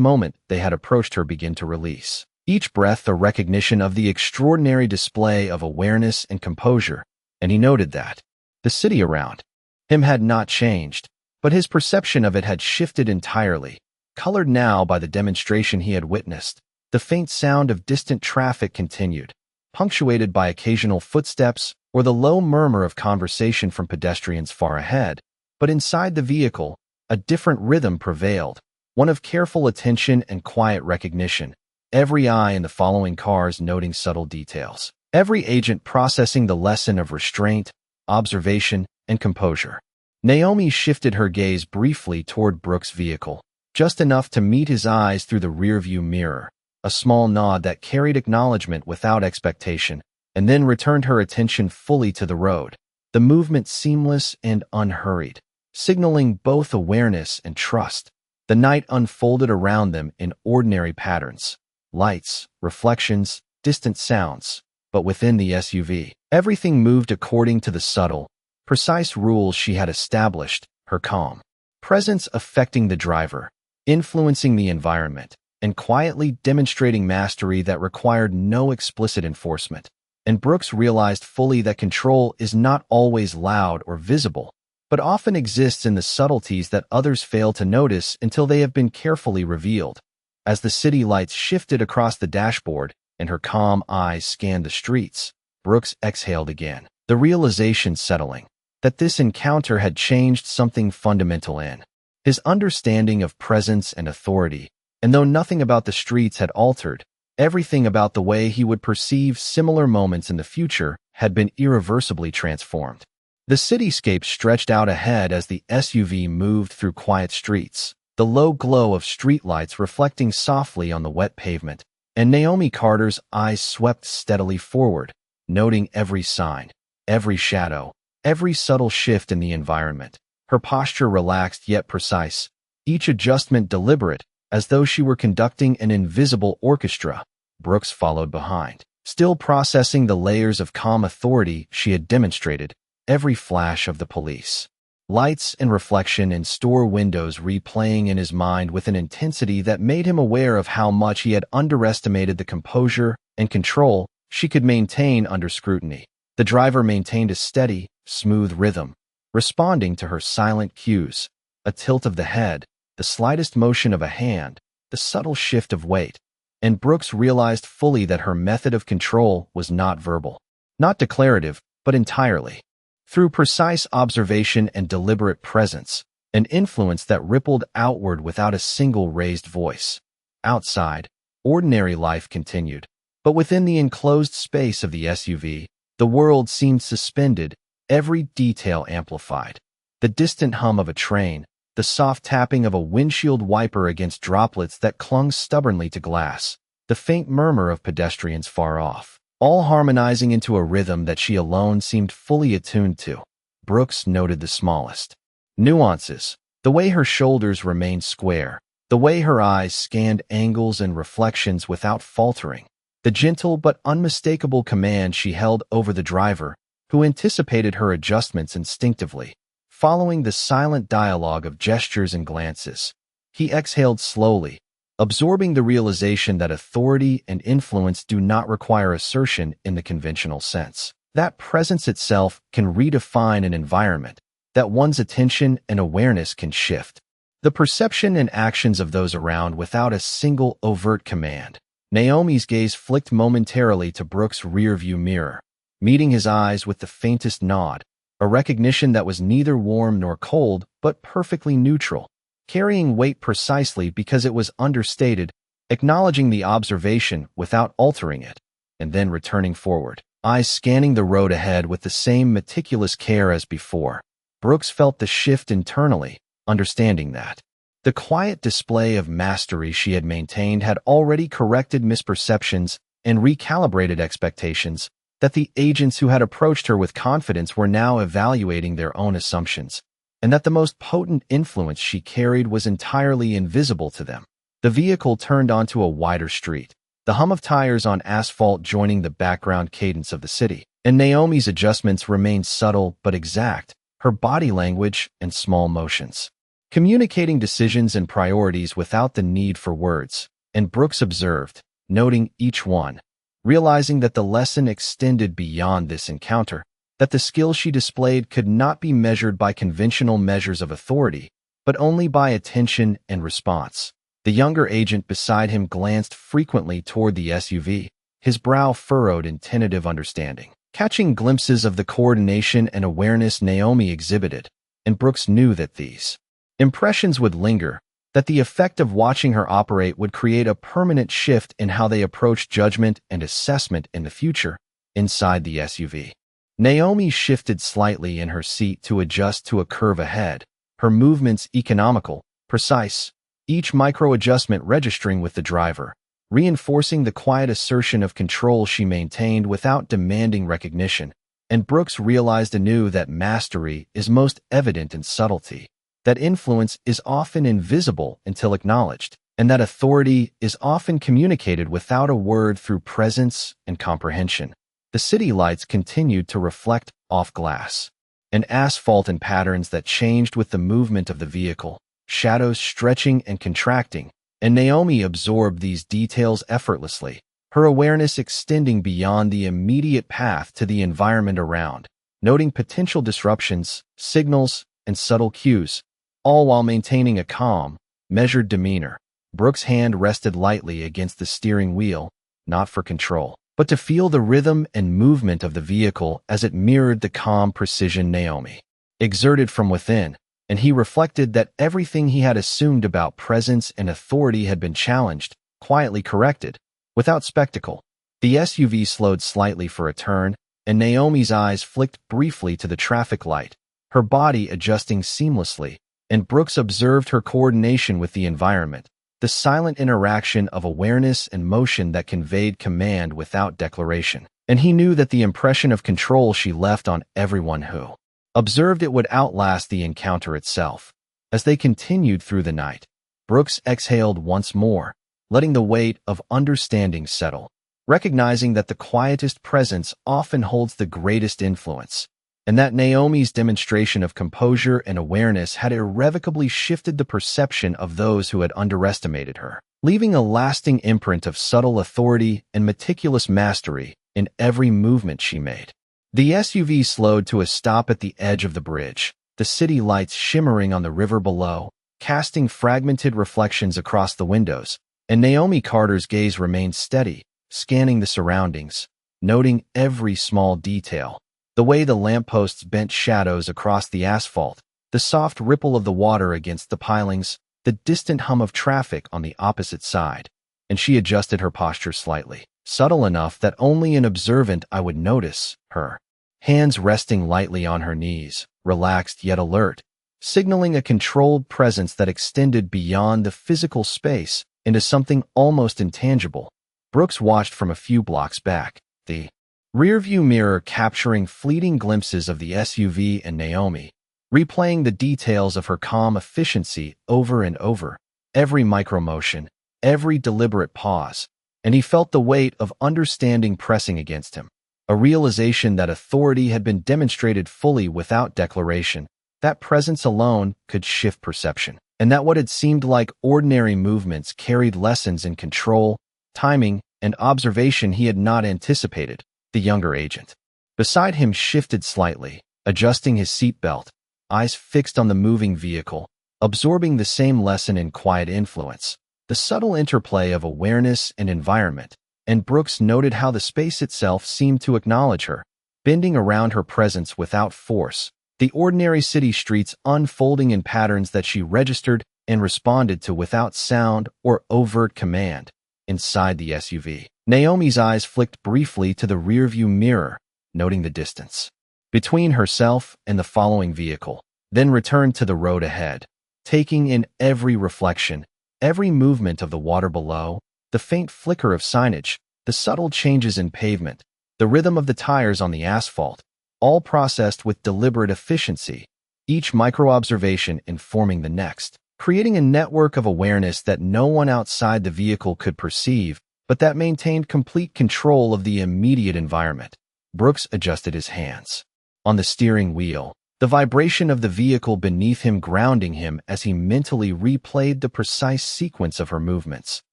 moment they had approached her begin to release. Each breath a recognition of the extraordinary display of awareness and composure, and he noted that the city around him had not changed, but his perception of it had shifted entirely, colored now by the demonstration he had witnessed. The faint sound of distant traffic continued, punctuated by occasional footsteps or the low murmur of conversation from pedestrians far ahead. But inside the vehicle, a different rhythm prevailed, one of careful attention and quiet recognition, every eye in the following cars noting subtle details, every agent processing the lesson of restraint, observation, and composure. Naomi shifted her gaze briefly toward Brooks' vehicle, just enough to meet his eyes through the rearview mirror, a small nod that carried acknowledgement without expectation, and then returned her attention fully to the road, the movement seamless and unhurried, signaling both awareness and trust. The night unfolded around them in ordinary patterns, lights, reflections, distant sounds, but within the SUV, everything moved according to the subtle, precise rules she had established, her calm presence affecting the driver, influencing the environment, and quietly demonstrating mastery that required no explicit enforcement. And Brooks realized fully that control is not always loud or visible, but often exists in the subtleties that others fail to notice until they have been carefully revealed. As the city lights shifted across the dashboard and her calm eyes scanned the streets, Brooks exhaled again, the realization settling that this encounter had changed something fundamental in his understanding of presence and authority. And though nothing about the streets had altered, everything about the way he would perceive similar moments in the future had been irreversibly transformed. The cityscape stretched out ahead as the SUV moved through quiet streets, the low glow of streetlights reflecting softly on the wet pavement, and Naomi Carter's eyes swept steadily forward, noting every sign, every shadow, every subtle shift in the environment. Her posture relaxed yet precise, each adjustment deliberate, as though she were conducting an invisible orchestra. Brooks followed behind, still processing the layers of calm authority she had demonstrated, every flash of the police lights and reflection in store windows replaying in his mind with an intensity that made him aware of how much he had underestimated the composure and control she could maintain under scrutiny. The driver maintained a steady, smooth rhythm, responding to her silent cues, a tilt of the head, the slightest motion of a hand, the subtle shift of weight. And Brooks realized fully that her method of control was not verbal, not declarative, but entirely through precise observation and deliberate presence, an influence that rippled outward without a single raised voice. Outside, ordinary life continued, but within the enclosed space of the SUV, the world seemed suspended, every detail amplified. The distant hum of a train, the soft tapping of a windshield wiper against droplets that clung stubbornly to glass, the faint murmur of pedestrians far off, all harmonizing into a rhythm that she alone seemed fully attuned to. Brooks noted the smallest nuances, the way her shoulders remained square, the way her eyes scanned angles and reflections without faltering, the gentle but unmistakable command she held over the driver, who anticipated her adjustments instinctively. Following the silent dialogue of gestures and glances, he exhaled slowly, absorbing the realization that authority and influence do not require assertion in the conventional sense. That presence itself can redefine an environment, that one's attention and awareness can shift the perception and actions of those around without a single overt command. Naomi's gaze flicked momentarily to Brooks' rearview mirror, meeting his eyes with the faintest nod, a recognition that was neither warm nor cold, but perfectly neutral, carrying weight precisely because it was understated, acknowledging the observation without altering it, and then returning forward, eyes scanning the road ahead with the same meticulous care as before. Brooks felt the shift internally, understanding that the quiet display of mastery she had maintained had already corrected misperceptions and recalibrated expectations, that the agents who had approached her with confidence were now evaluating their own assumptions, and that the most potent influence she carried was entirely invisible to them. The vehicle turned onto a wider street, the hum of tires on asphalt joining the background cadence of the city, and Naomi's adjustments remained subtle but exact, her body language and small motions communicating decisions and priorities without the need for words, and Brooks observed, noting each one, realizing that the lesson extended beyond this encounter, that the skill she displayed could not be measured by conventional measures of authority, but only by attention and response. The younger agent beside him glanced frequently toward the SUV, his brow furrowed in tentative understanding, catching glimpses of the coordination and awareness Naomi exhibited, and Brooks knew that these impressions would linger, that the effect of watching her operate would create a permanent shift in how they approached judgment and assessment in the future. Inside the SUV, Naomi shifted slightly in her seat to adjust to a curve ahead, her movements economical, precise, each micro-adjustment registering with the driver, reinforcing the quiet assertion of control she maintained without demanding recognition. And Brooks realized anew that mastery is most evident in subtlety, that influence is often invisible until acknowledged, and that authority is often communicated without a word through presence and comprehension. The city lights continued to reflect off glass and asphalt in patterns that changed with the movement of the vehicle, shadows stretching and contracting, and Naomi absorbed these details effortlessly, her awareness extending beyond the immediate path to the environment around, noting potential disruptions, signals, and subtle cues, all while maintaining a calm, measured demeanor. Brooks' hand rested lightly against the steering wheel, not for control, but to feel the rhythm and movement of the vehicle as it mirrored the calm precision Naomi exerted from within, and he reflected that everything he had assumed about presence and authority had been challenged, quietly corrected, without spectacle. The SUV slowed slightly for a turn, and Naomi's eyes flicked briefly to the traffic light, her body adjusting seamlessly, and Brooks observed her coordination with the environment, the silent interaction of awareness and motion that conveyed command without declaration. And he knew that the impression of control she left on everyone who observed it would outlast the encounter itself. As they continued through the night, Brooks exhaled once more, letting the weight of understanding settle, recognizing that the quietest presence often holds the greatest influence, and that Naomi's demonstration of composure and awareness had irrevocably shifted the perception of those who had underestimated her, leaving a lasting imprint of subtle authority and meticulous mastery in every movement she made. The SUV slowed to a stop at the edge of the bridge, the city lights shimmering on the river below, casting fragmented reflections across the windows, and Naomi Carter's gaze remained steady, scanning the surroundings, noting every small detail. The way the lampposts bent shadows across the asphalt, the soft ripple of the water against the pilings, the distant hum of traffic on the opposite side, and she adjusted her posture slightly, subtle enough that only an observant eye would notice her, hands resting lightly on her knees, relaxed yet alert, signaling a controlled presence that extended beyond the physical space into something almost intangible. Brooks watched from a few blocks back, the rearview mirror capturing fleeting glimpses of the SUV and Naomi, replaying the details of her calm efficiency over and over, every micromotion, every deliberate pause, and he felt the weight of understanding pressing against him, a realization that authority had been demonstrated fully without declaration, that presence alone could shift perception, and that what had seemed like ordinary movements carried lessons in control, timing, and observation he had not anticipated. The younger agent beside him shifted slightly, adjusting his seatbelt, eyes fixed on the moving vehicle, absorbing the same lesson in quiet influence. the subtle interplay of awareness and environment, and Brooks noted how the space itself seemed to acknowledge her, bending around her presence without force, the ordinary city streets unfolding in patterns that she registered and responded to without sound or overt command. Inside the SUV, Naomi's eyes flicked briefly to the rearview mirror, noting the distance between herself and the following vehicle, then returned to the road ahead, taking in every reflection, every movement of the water below, the faint flicker of signage, the subtle changes in pavement, the rhythm of the tires on the asphalt, all processed with deliberate efficiency, each micro-observation informing the next, creating a network of awareness that no one outside the vehicle could perceive, but that maintained complete control of the immediate environment. Brooks adjusted his hands on the steering wheel, the vibration of the vehicle beneath him grounding him as he mentally replayed the precise sequence of her movements,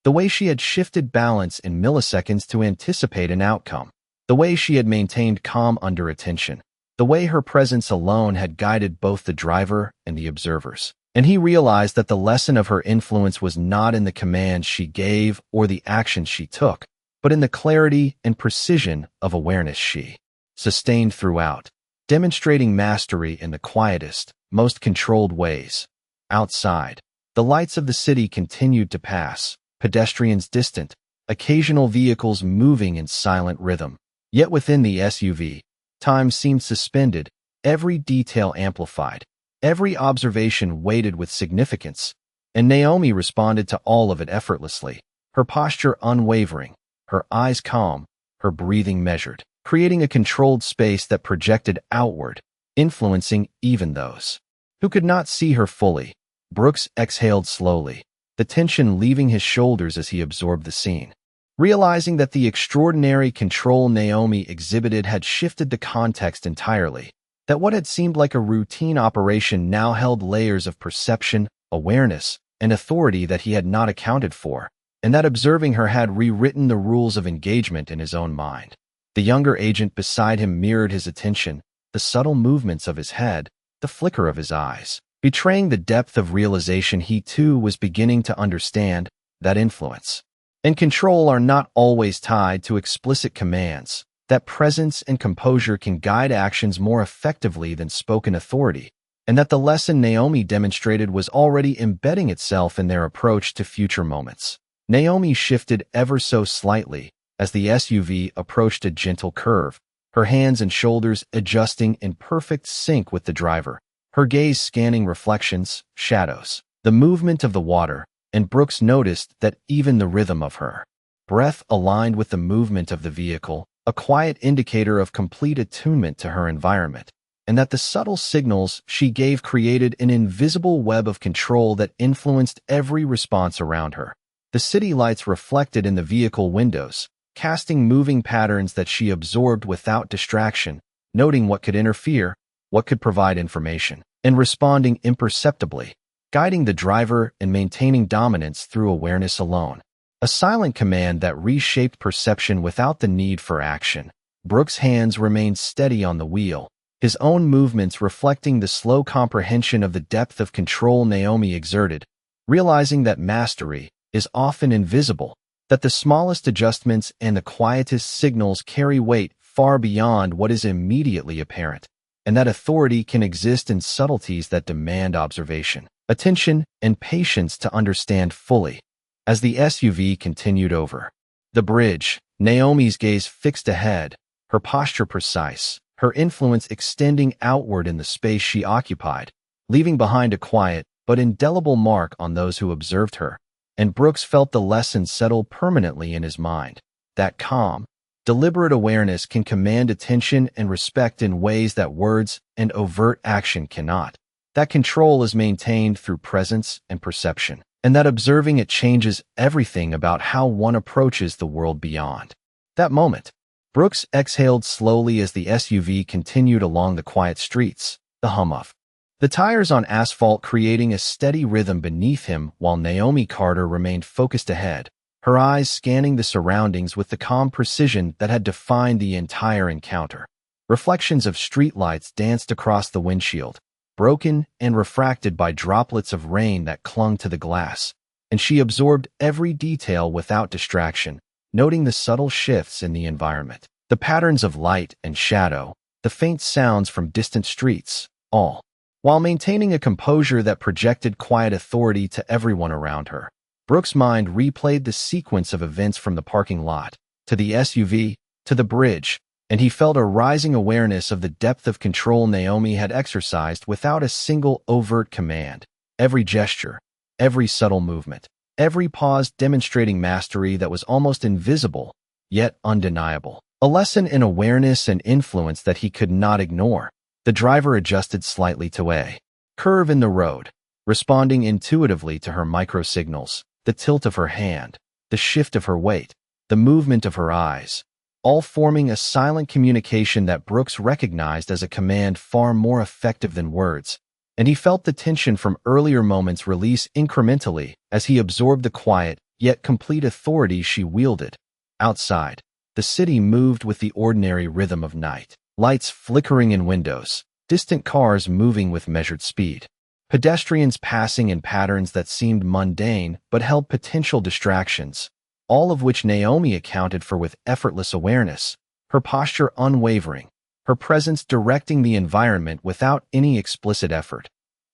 the way she had shifted balance in milliseconds to anticipate an outcome, the way she had maintained calm under attention, the way her presence alone had guided both the driver and the observers. And he realized that the lesson of her influence was not in the commands she gave or the actions she took, but in the clarity and precision of awareness she sustained throughout, demonstrating mastery in the quietest, most controlled ways. Outside, the lights of the city continued to pass, pedestrians distant, occasional vehicles moving in silent rhythm. Yet within the SUV, time seemed suspended, every detail amplified, every observation weighted with significance, and Naomi responded to all of it effortlessly, her posture unwavering, her eyes calm, her breathing measured, creating a controlled space that projected outward, influencing even those who could not see her fully. Brooks exhaled slowly, the tension leaving his shoulders as he absorbed the scene, realizing that the extraordinary control Naomi exhibited had shifted the context entirely, that what had seemed like a routine operation now held layers of perception, awareness, and authority that he had not accounted for, and that observing her had rewritten the rules of engagement in his own mind. The younger agent beside him mirrored his attention, the subtle movements of his head, the flicker of his eyes, betraying the depth of realization he too was beginning to understand, that influence and control are not always tied to explicit commands, that presence and composure can guide actions more effectively than spoken authority, and that the lesson Naomi demonstrated was already embedding itself in their approach to future moments. Naomi shifted ever so slightly as the SUV approached a gentle curve, her hands and shoulders adjusting in perfect sync with the driver, her gaze scanning reflections, shadows, the movement of the water, and Brooks noticed that even the rhythm of her breath aligned with the movement of the vehicle, a quiet indicator of complete attunement to her environment, and that the subtle signals she gave created an invisible web of control that influenced every response around her. The city lights reflected in the vehicle windows, casting moving patterns that she absorbed without distraction, noting what could interfere, what could provide information, and responding imperceptibly, guiding the driver and maintaining dominance through awareness alone. A silent command that reshaped perception without the need for action. Brooks' hands remained steady on the wheel, his own movements reflecting the slow comprehension of the depth of control Naomi exerted, realizing that mastery is often invisible, that the smallest adjustments and the quietest signals carry weight far beyond what is immediately apparent, and that authority can exist in subtleties that demand observation, attention, and patience to understand fully. As the SUV continued over the bridge, Naomi's gaze fixed ahead, her posture precise, her influence extending outward in the space she occupied, leaving behind a quiet but indelible mark on those who observed her. And Brooks felt the lesson settle permanently in his mind, that calm, deliberate awareness can command attention and respect in ways that words and overt action cannot. That control is maintained through presence and perception, and that observing it changes everything about how one approaches the world beyond. That moment, Brooks exhaled slowly as the SUV continued along the quiet streets, the hum of the tires on asphalt creating a steady rhythm beneath him while Naomi Carter remained focused ahead, her eyes scanning the surroundings with the calm precision that had defined the entire encounter. Reflections of streetlights danced across the windshield, broken and refracted by droplets of rain that clung to the glass, and she absorbed every detail without distraction, noting the subtle shifts in the environment, the patterns of light and shadow, the faint sounds from distant streets, all while maintaining a composure that projected quiet authority to everyone around her. Brooke's mind replayed the sequence of events from the parking lot, to the SUV, to the bridge, and he felt a rising awareness of the depth of control Naomi had exercised without a single overt command. Every gesture, every subtle movement, every pause demonstrating mastery that was almost invisible, yet undeniable. A lesson in awareness and influence that he could not ignore. The driver adjusted slightly to a curve in the road, responding intuitively to her micro-signals, the tilt of her hand, the shift of her weight, the movement of her eyes, all forming a silent communication that Brooks recognized as a command far more effective than words. And he felt the tension from earlier moments release incrementally as he absorbed the quiet, yet complete authority she wielded. Outside, the city moved with the ordinary rhythm of night. Lights flickering in windows, distant cars moving with measured speed, pedestrians passing in patterns that seemed mundane but held potential distractions, all of which Naomi accounted for with effortless awareness, her posture unwavering, her presence directing the environment without any explicit effort.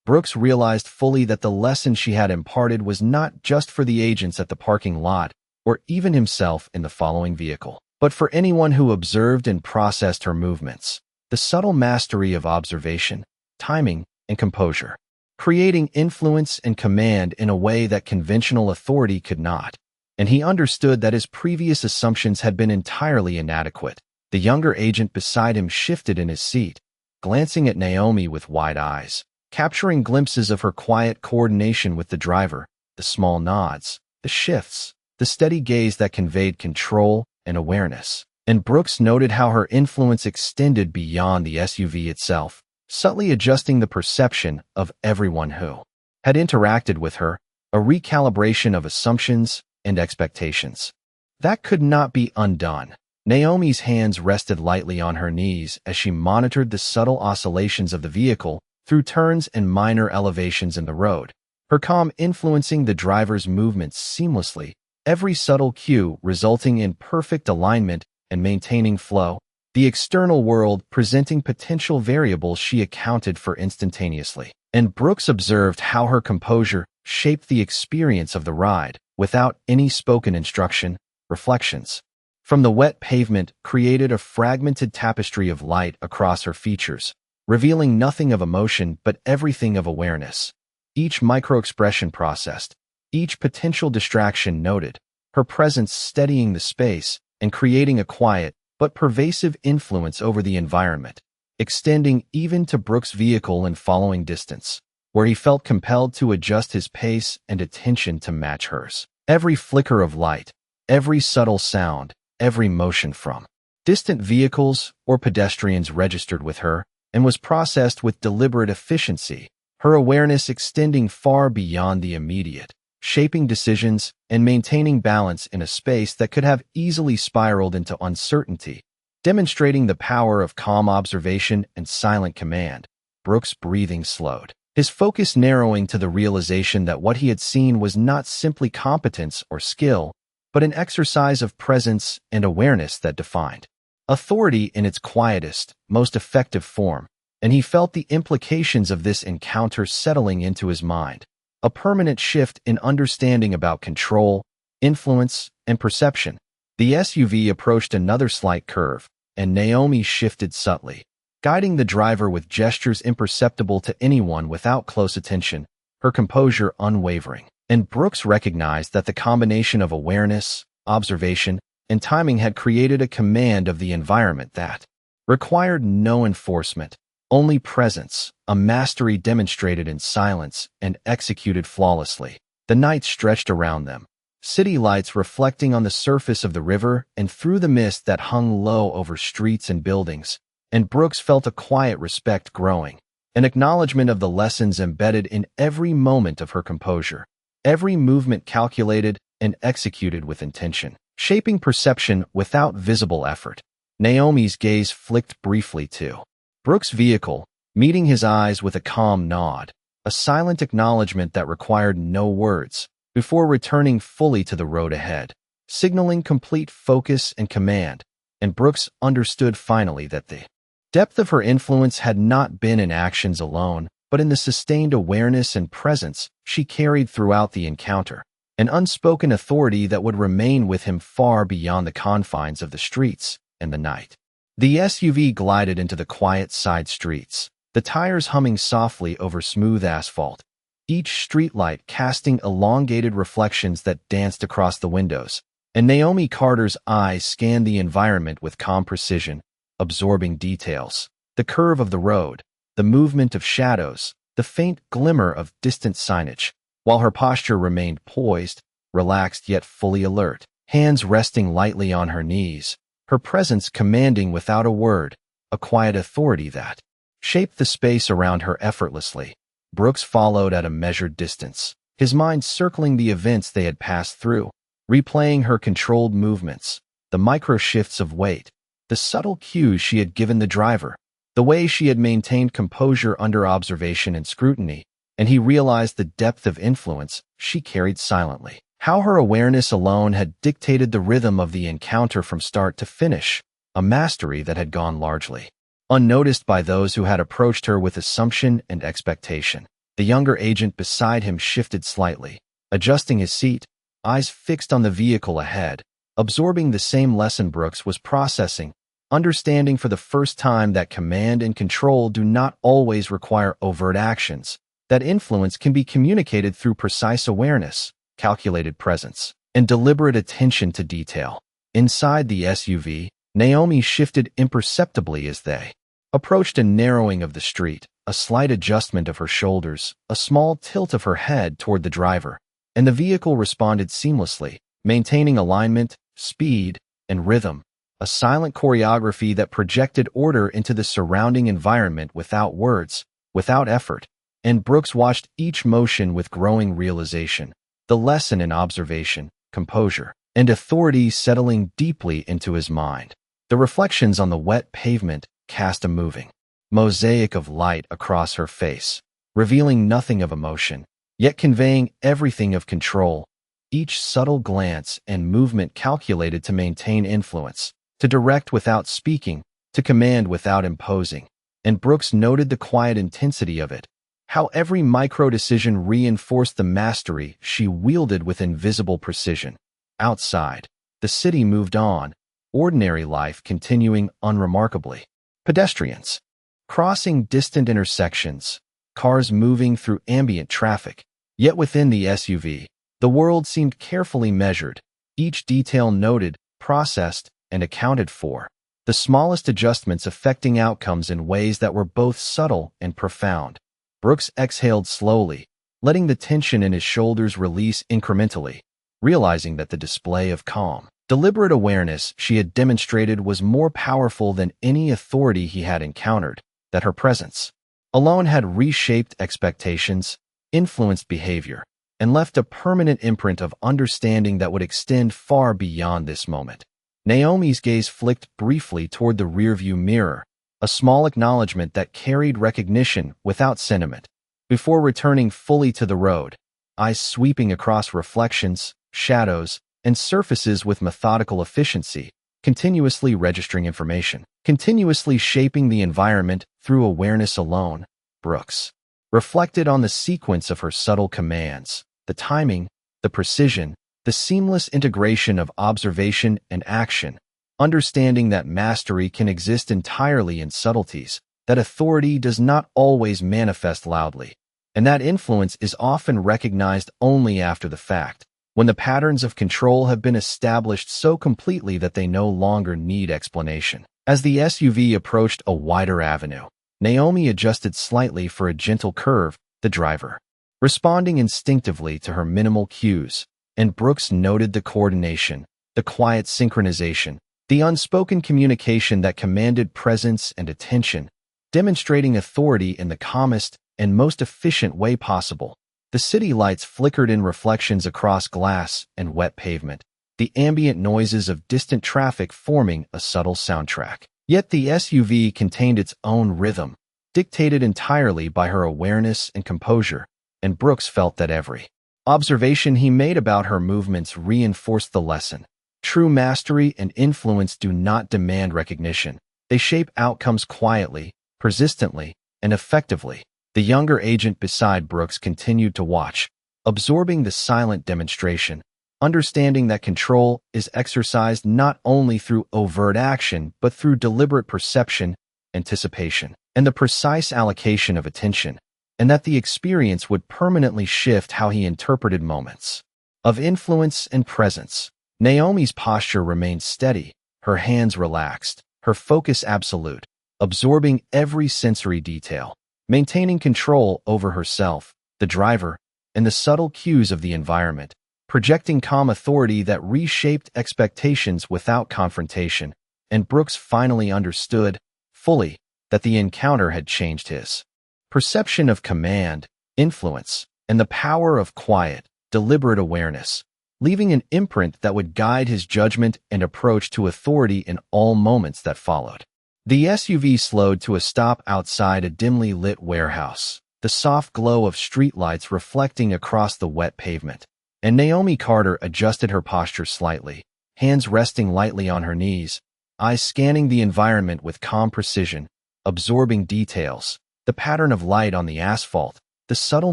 Brooks realized fully that the lesson she had imparted was not just for the agents at the parking lot or even himself in the following vehicle, but for anyone who observed and processed her movements. The subtle mastery of observation, timing, and composure, creating influence and command in a way that conventional authority could not. And he understood that his previous assumptions had been entirely inadequate. The younger agent beside him shifted in his seat, glancing at Naomi with wide eyes, capturing glimpses of her quiet coordination with the driver, the small nods, the shifts, the steady gaze that conveyed control and awareness. And Brooks noted how her influence extended beyond the SUV itself, subtly adjusting the perception of everyone who had interacted with her, a recalibration of assumptions and expectations that could not be undone. Naomi's hands rested lightly on her knees as she monitored the subtle oscillations of the vehicle through turns and minor elevations in the road, her calm influencing the driver's movements seamlessly, every subtle cue resulting in perfect alignment and maintaining flow, the external world presenting potential variables she accounted for instantaneously. And Brooks observed how her composure shaped the experience of the ride, without any spoken instruction. Reflections from the wet pavement created a fragmented tapestry of light across her features, revealing nothing of emotion but everything of awareness. Each micro-expression processed, each potential distraction noted, her presence steadying the space and creating a quiet but pervasive influence over the environment, extending even to Brooks' vehicle in following distance, where he felt compelled to adjust his pace and attention to match hers. Every flicker of light, every subtle sound, every motion from distant vehicles or pedestrians registered with her and was processed with deliberate efficiency, her awareness extending far beyond the immediate, shaping decisions and maintaining balance in a space that could have easily spiraled into uncertainty, demonstrating the power of calm observation and silent command. Brooks' breathing slowed, his focus narrowing to the realization that what he had seen was not simply competence or skill, but an exercise of presence and awareness that defined authority in its quietest, most effective form, and he felt the implications of this encounter settling into his mind, a permanent shift in understanding about control, influence, and perception. The SUV approached another slight curve, and Naomi shifted subtly, guiding the driver with gestures imperceptible to anyone without close attention, her composure unwavering. And Brooks recognized that the combination of awareness, observation, and timing had created a command of the environment that required no enforcement, only presence, a mastery demonstrated in silence and executed flawlessly. The night stretched around them, city lights reflecting on the surface of the river and through the mist that hung low over streets and buildings, and Brooks felt a quiet respect growing, an acknowledgement of the lessons embedded in every moment of her composure, every movement calculated and executed with intention, shaping perception without visible effort. Naomi's gaze flicked briefly to Brooks' vehicle, meeting his eyes with a calm nod, a silent acknowledgement that required no words, before returning fully to the road ahead, signaling complete focus and command, and Brooks understood finally that the depth of her influence had not been in actions alone, but in the sustained awareness and presence she carried throughout the encounter, an unspoken authority that would remain with him far beyond the confines of the streets and the night. The SUV glided into the quiet side streets, the tires humming softly over smooth asphalt, each streetlight casting elongated reflections that danced across the windows, and Naomi Carter's eyes scanned the environment with calm precision, absorbing details, the curve of the road, the movement of shadows, the faint glimmer of distant signage, while her posture remained poised, relaxed yet fully alert, hands resting lightly on her knees, her presence commanding without a word, a quiet authority that shaped the space around her effortlessly. Brooks followed at a measured distance, his mind circling the events they had passed through, replaying her controlled movements, the micro shifts of weight, the subtle cues she had given the driver, the way she had maintained composure under observation and scrutiny, and he realized the depth of influence she carried silently. How her awareness alone had dictated the rhythm of the encounter from start to finish, a mastery that had gone largely unnoticed by those who had approached her with assumption and expectation. The younger agent beside him shifted slightly, adjusting his seat, eyes fixed on the vehicle ahead, absorbing the same lesson Brooks was processing, understanding for the first time that command and control do not always require overt actions, that influence can be communicated through precise awareness, calculated presence, and deliberate attention to detail. Inside the SUV, Naomi shifted imperceptibly as they approached a narrowing of the street, a slight adjustment of her shoulders, a small tilt of her head toward the driver, and the vehicle responded seamlessly, maintaining alignment, speed, and rhythm, a silent choreography that projected order into the surrounding environment without words, without effort, and Brooks watched each motion with growing realization, the lesson in observation, composure, and authority settling deeply into his mind. The reflections on the wet pavement cast a moving mosaic of light across her face, revealing nothing of emotion, yet conveying everything of control, each subtle glance and movement calculated to maintain influence, to direct without speaking, to command without imposing. And Brooks noted the quiet intensity of it, how every micro-decision reinforced the mastery she wielded with invisible precision. Outside, the city moved on, ordinary life continuing unremarkably. Pedestrians crossing distant intersections, cars moving through ambient traffic. Yet within the SUV, the world seemed carefully measured, each detail noted, processed, and accounted for, the smallest adjustments affecting outcomes in ways that were both subtle and profound. Brooks exhaled slowly, letting the tension in his shoulders release incrementally, realizing that the display of calm, deliberate awareness she had demonstrated was more powerful than any authority he had encountered, that her presence alone had reshaped expectations, influenced behavior, and left a permanent imprint of understanding that would extend far beyond this moment. Naomi's gaze flicked briefly toward the rearview mirror, a small acknowledgement that carried recognition without sentiment, before returning fully to the road, eyes sweeping across reflections, shadows, and surfaces with methodical efficiency, continuously registering information, continuously shaping the environment through awareness alone. Brooks reflected on the sequence of her subtle commands, the timing, the precision, the seamless integration of observation and action, understanding that mastery can exist entirely in subtleties, that authority does not always manifest loudly, and that influence is often recognized only after the fact, when the patterns of control have been established so completely that they no longer need explanation. As the SUV approached a wider avenue, Naomi adjusted slightly for a gentle curve, the driver responding instinctively to her minimal cues, and Brooks noted the coordination, the quiet synchronization, the unspoken communication that commanded presence and attention, demonstrating authority in the calmest and most efficient way possible. The city lights flickered in reflections across glass and wet pavement, the ambient noises of distant traffic forming a subtle soundtrack. Yet the SUV contained its own rhythm, dictated entirely by her awareness and composure, and Brooks felt that every Observation he made about her movements reinforced the lesson. True mastery and influence do not demand recognition. They shape outcomes quietly, persistently, and effectively. The younger agent beside Brooks continued to watch, absorbing the silent demonstration, understanding that control is exercised not only through overt action but through deliberate perception, anticipation, and the precise allocation of attention, and that the experience would permanently shift how he interpreted moments of influence and presence. Naomi's posture remained steady, her hands relaxed, her focus absolute, absorbing every sensory detail, maintaining control over herself, the driver, and the subtle cues of the environment, projecting calm authority that reshaped expectations without confrontation. And Brooks finally understood, fully, that the encounter had changed his perception of command, influence, and the power of quiet, deliberate awareness, leaving an imprint that would guide his judgment and approach to authority in all moments that followed. The SUV slowed to a stop outside a dimly lit warehouse, the soft glow of streetlights reflecting across the wet pavement. And Naomi Carter adjusted her posture slightly, hands resting lightly on her knees, eyes scanning the environment with calm precision, absorbing details, the pattern of light on the asphalt, the subtle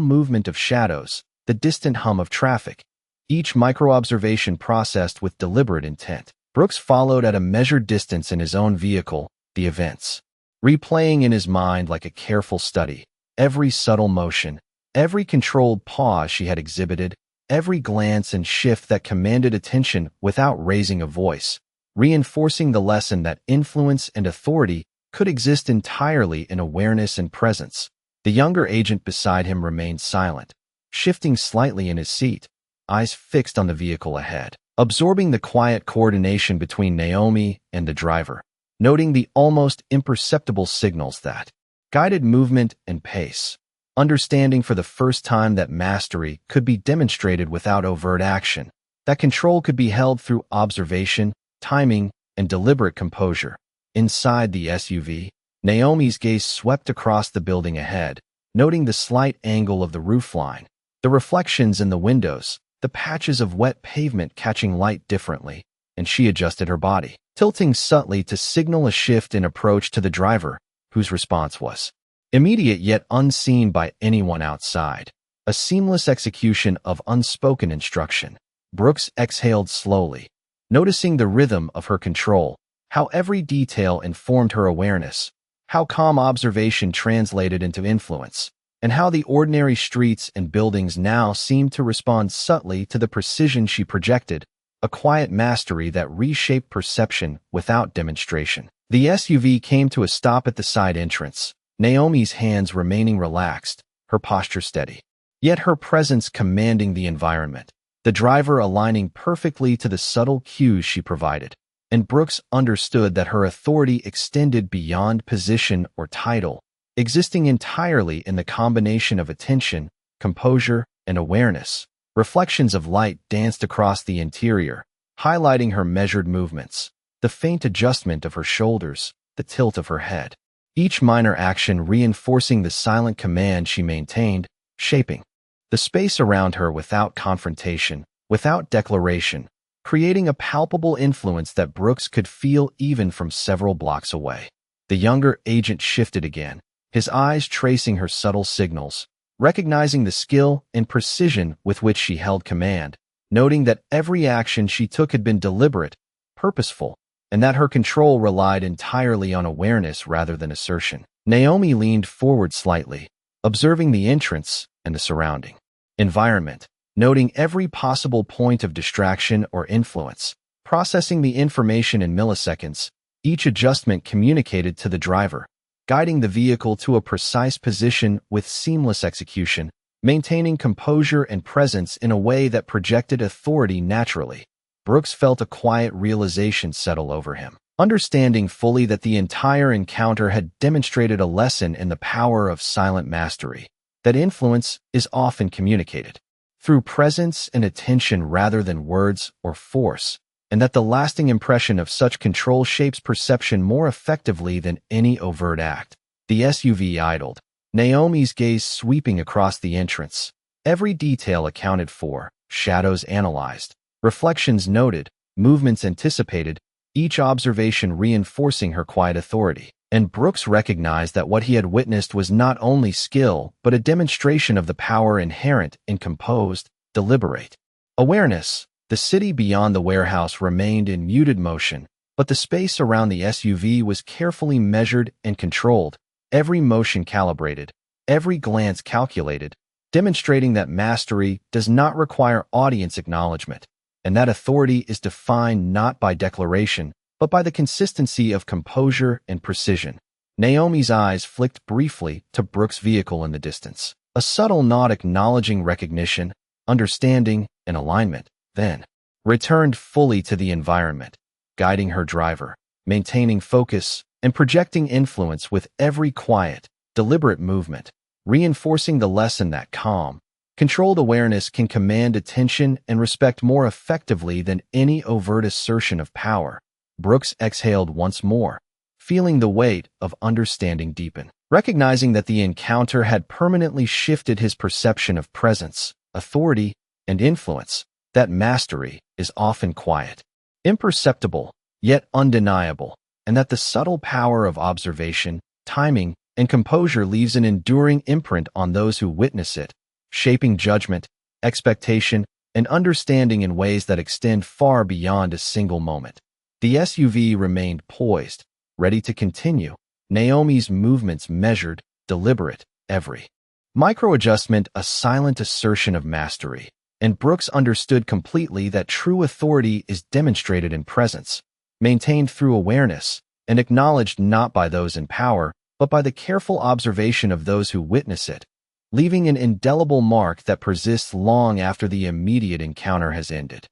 movement of shadows, the distant hum of traffic, each micro-observation processed with deliberate intent. Brooks followed at a measured distance in his own vehicle, the events, replaying in his mind like a careful study, every subtle motion, every controlled pause she had exhibited, every glance and shift that commanded attention without raising a voice, reinforcing the lesson that influence and authority could exist entirely in awareness and presence. The younger agent beside him remained silent, shifting slightly in his seat, eyes fixed on the vehicle ahead, absorbing the quiet coordination between Naomi and the driver, noting the almost imperceptible signals that guided movement and pace, understanding for the first time that mastery could be demonstrated without overt action, that control could be held through observation, timing, and deliberate composure. Inside the SUV, Naomi's gaze swept across the building ahead, noting the slight angle of the roofline, the reflections in the windows, the patches of wet pavement catching light differently, and she adjusted her body, tilting subtly to signal a shift in approach to the driver, whose response was immediate yet unseen by anyone outside. A seamless execution of unspoken instruction. Brooks exhaled slowly, noticing the rhythm of her control, how every detail informed her awareness, how calm observation translated into influence, and how the ordinary streets and buildings now seemed to respond subtly to the precision she projected, a quiet mastery that reshaped perception without demonstration. The SUV came to a stop at the side entrance, Naomi's hands remaining relaxed, her posture steady, yet her presence commanding the environment, the driver aligning perfectly to the subtle cues she provided. And Brooks understood that her authority extended beyond position or title, existing entirely in the combination of attention, composure, and awareness. Reflections of light danced across the interior, highlighting her measured movements, the faint adjustment of her shoulders, the tilt of her head. Each minor action reinforcing the silent command she maintained, shaping the space around her without confrontation, without declaration, creating a palpable influence that Brooks could feel even from several blocks away. The younger agent shifted again, his eyes tracing her subtle signals, recognizing the skill and precision with which she held command, noting that every action she took had been deliberate, purposeful, and that her control relied entirely on awareness rather than assertion. Naomi leaned forward slightly, observing the entrance and the surrounding environment, noting every possible point of distraction or influence, processing the information in milliseconds. Each adjustment communicated to the driver, guiding the vehicle to a precise position with seamless execution, maintaining composure and presence in a way that projected authority naturally. Brooks felt a quiet realization settle over him, understanding fully that the entire encounter had demonstrated a lesson in the power of silent mastery, that influence is often communicated through presence and attention rather than words or force, and that the lasting impression of such control shapes perception more effectively than any overt act. The SUV idled, Naomi's gaze sweeping across the entrance, every detail accounted for, shadows analyzed, reflections noted, movements anticipated, each observation reinforcing her quiet authority. And Brooks recognized that what he had witnessed was not only skill, but a demonstration of the power inherent in composed, deliberate awareness. The city beyond the warehouse remained in muted motion, but the space around the SUV was carefully measured and controlled, every motion calibrated, every glance calculated, demonstrating that mastery does not require audience acknowledgement, and that authority is defined not by declaration, but by the consistency of composure and precision. Naomi's eyes flicked briefly to Brooks' vehicle in the distance, a subtle nod acknowledging recognition, understanding, and alignment, then returned fully to the environment, guiding her driver, maintaining focus, and projecting influence with every quiet, deliberate movement, reinforcing the lesson that calm, controlled awareness can command attention and respect more effectively than any overt assertion of power. Brooks exhaled once more, feeling the weight of understanding deepen, recognizing that the encounter had permanently shifted his perception of presence, authority, and influence, that mastery is often quiet, imperceptible, yet undeniable, and that the subtle power of observation, timing, and composure leaves an enduring imprint on those who witness it, shaping judgment, expectation, and understanding in ways that extend far beyond a single moment. The SUV remained poised, ready to continue, Naomi's movements measured, deliberate, every micro-adjustment a silent assertion of mastery, and Brooks understood completely that true authority is demonstrated in presence, maintained through awareness, and acknowledged not by those in power, but by the careful observation of those who witness it, leaving an indelible mark that persists long after the immediate encounter has ended.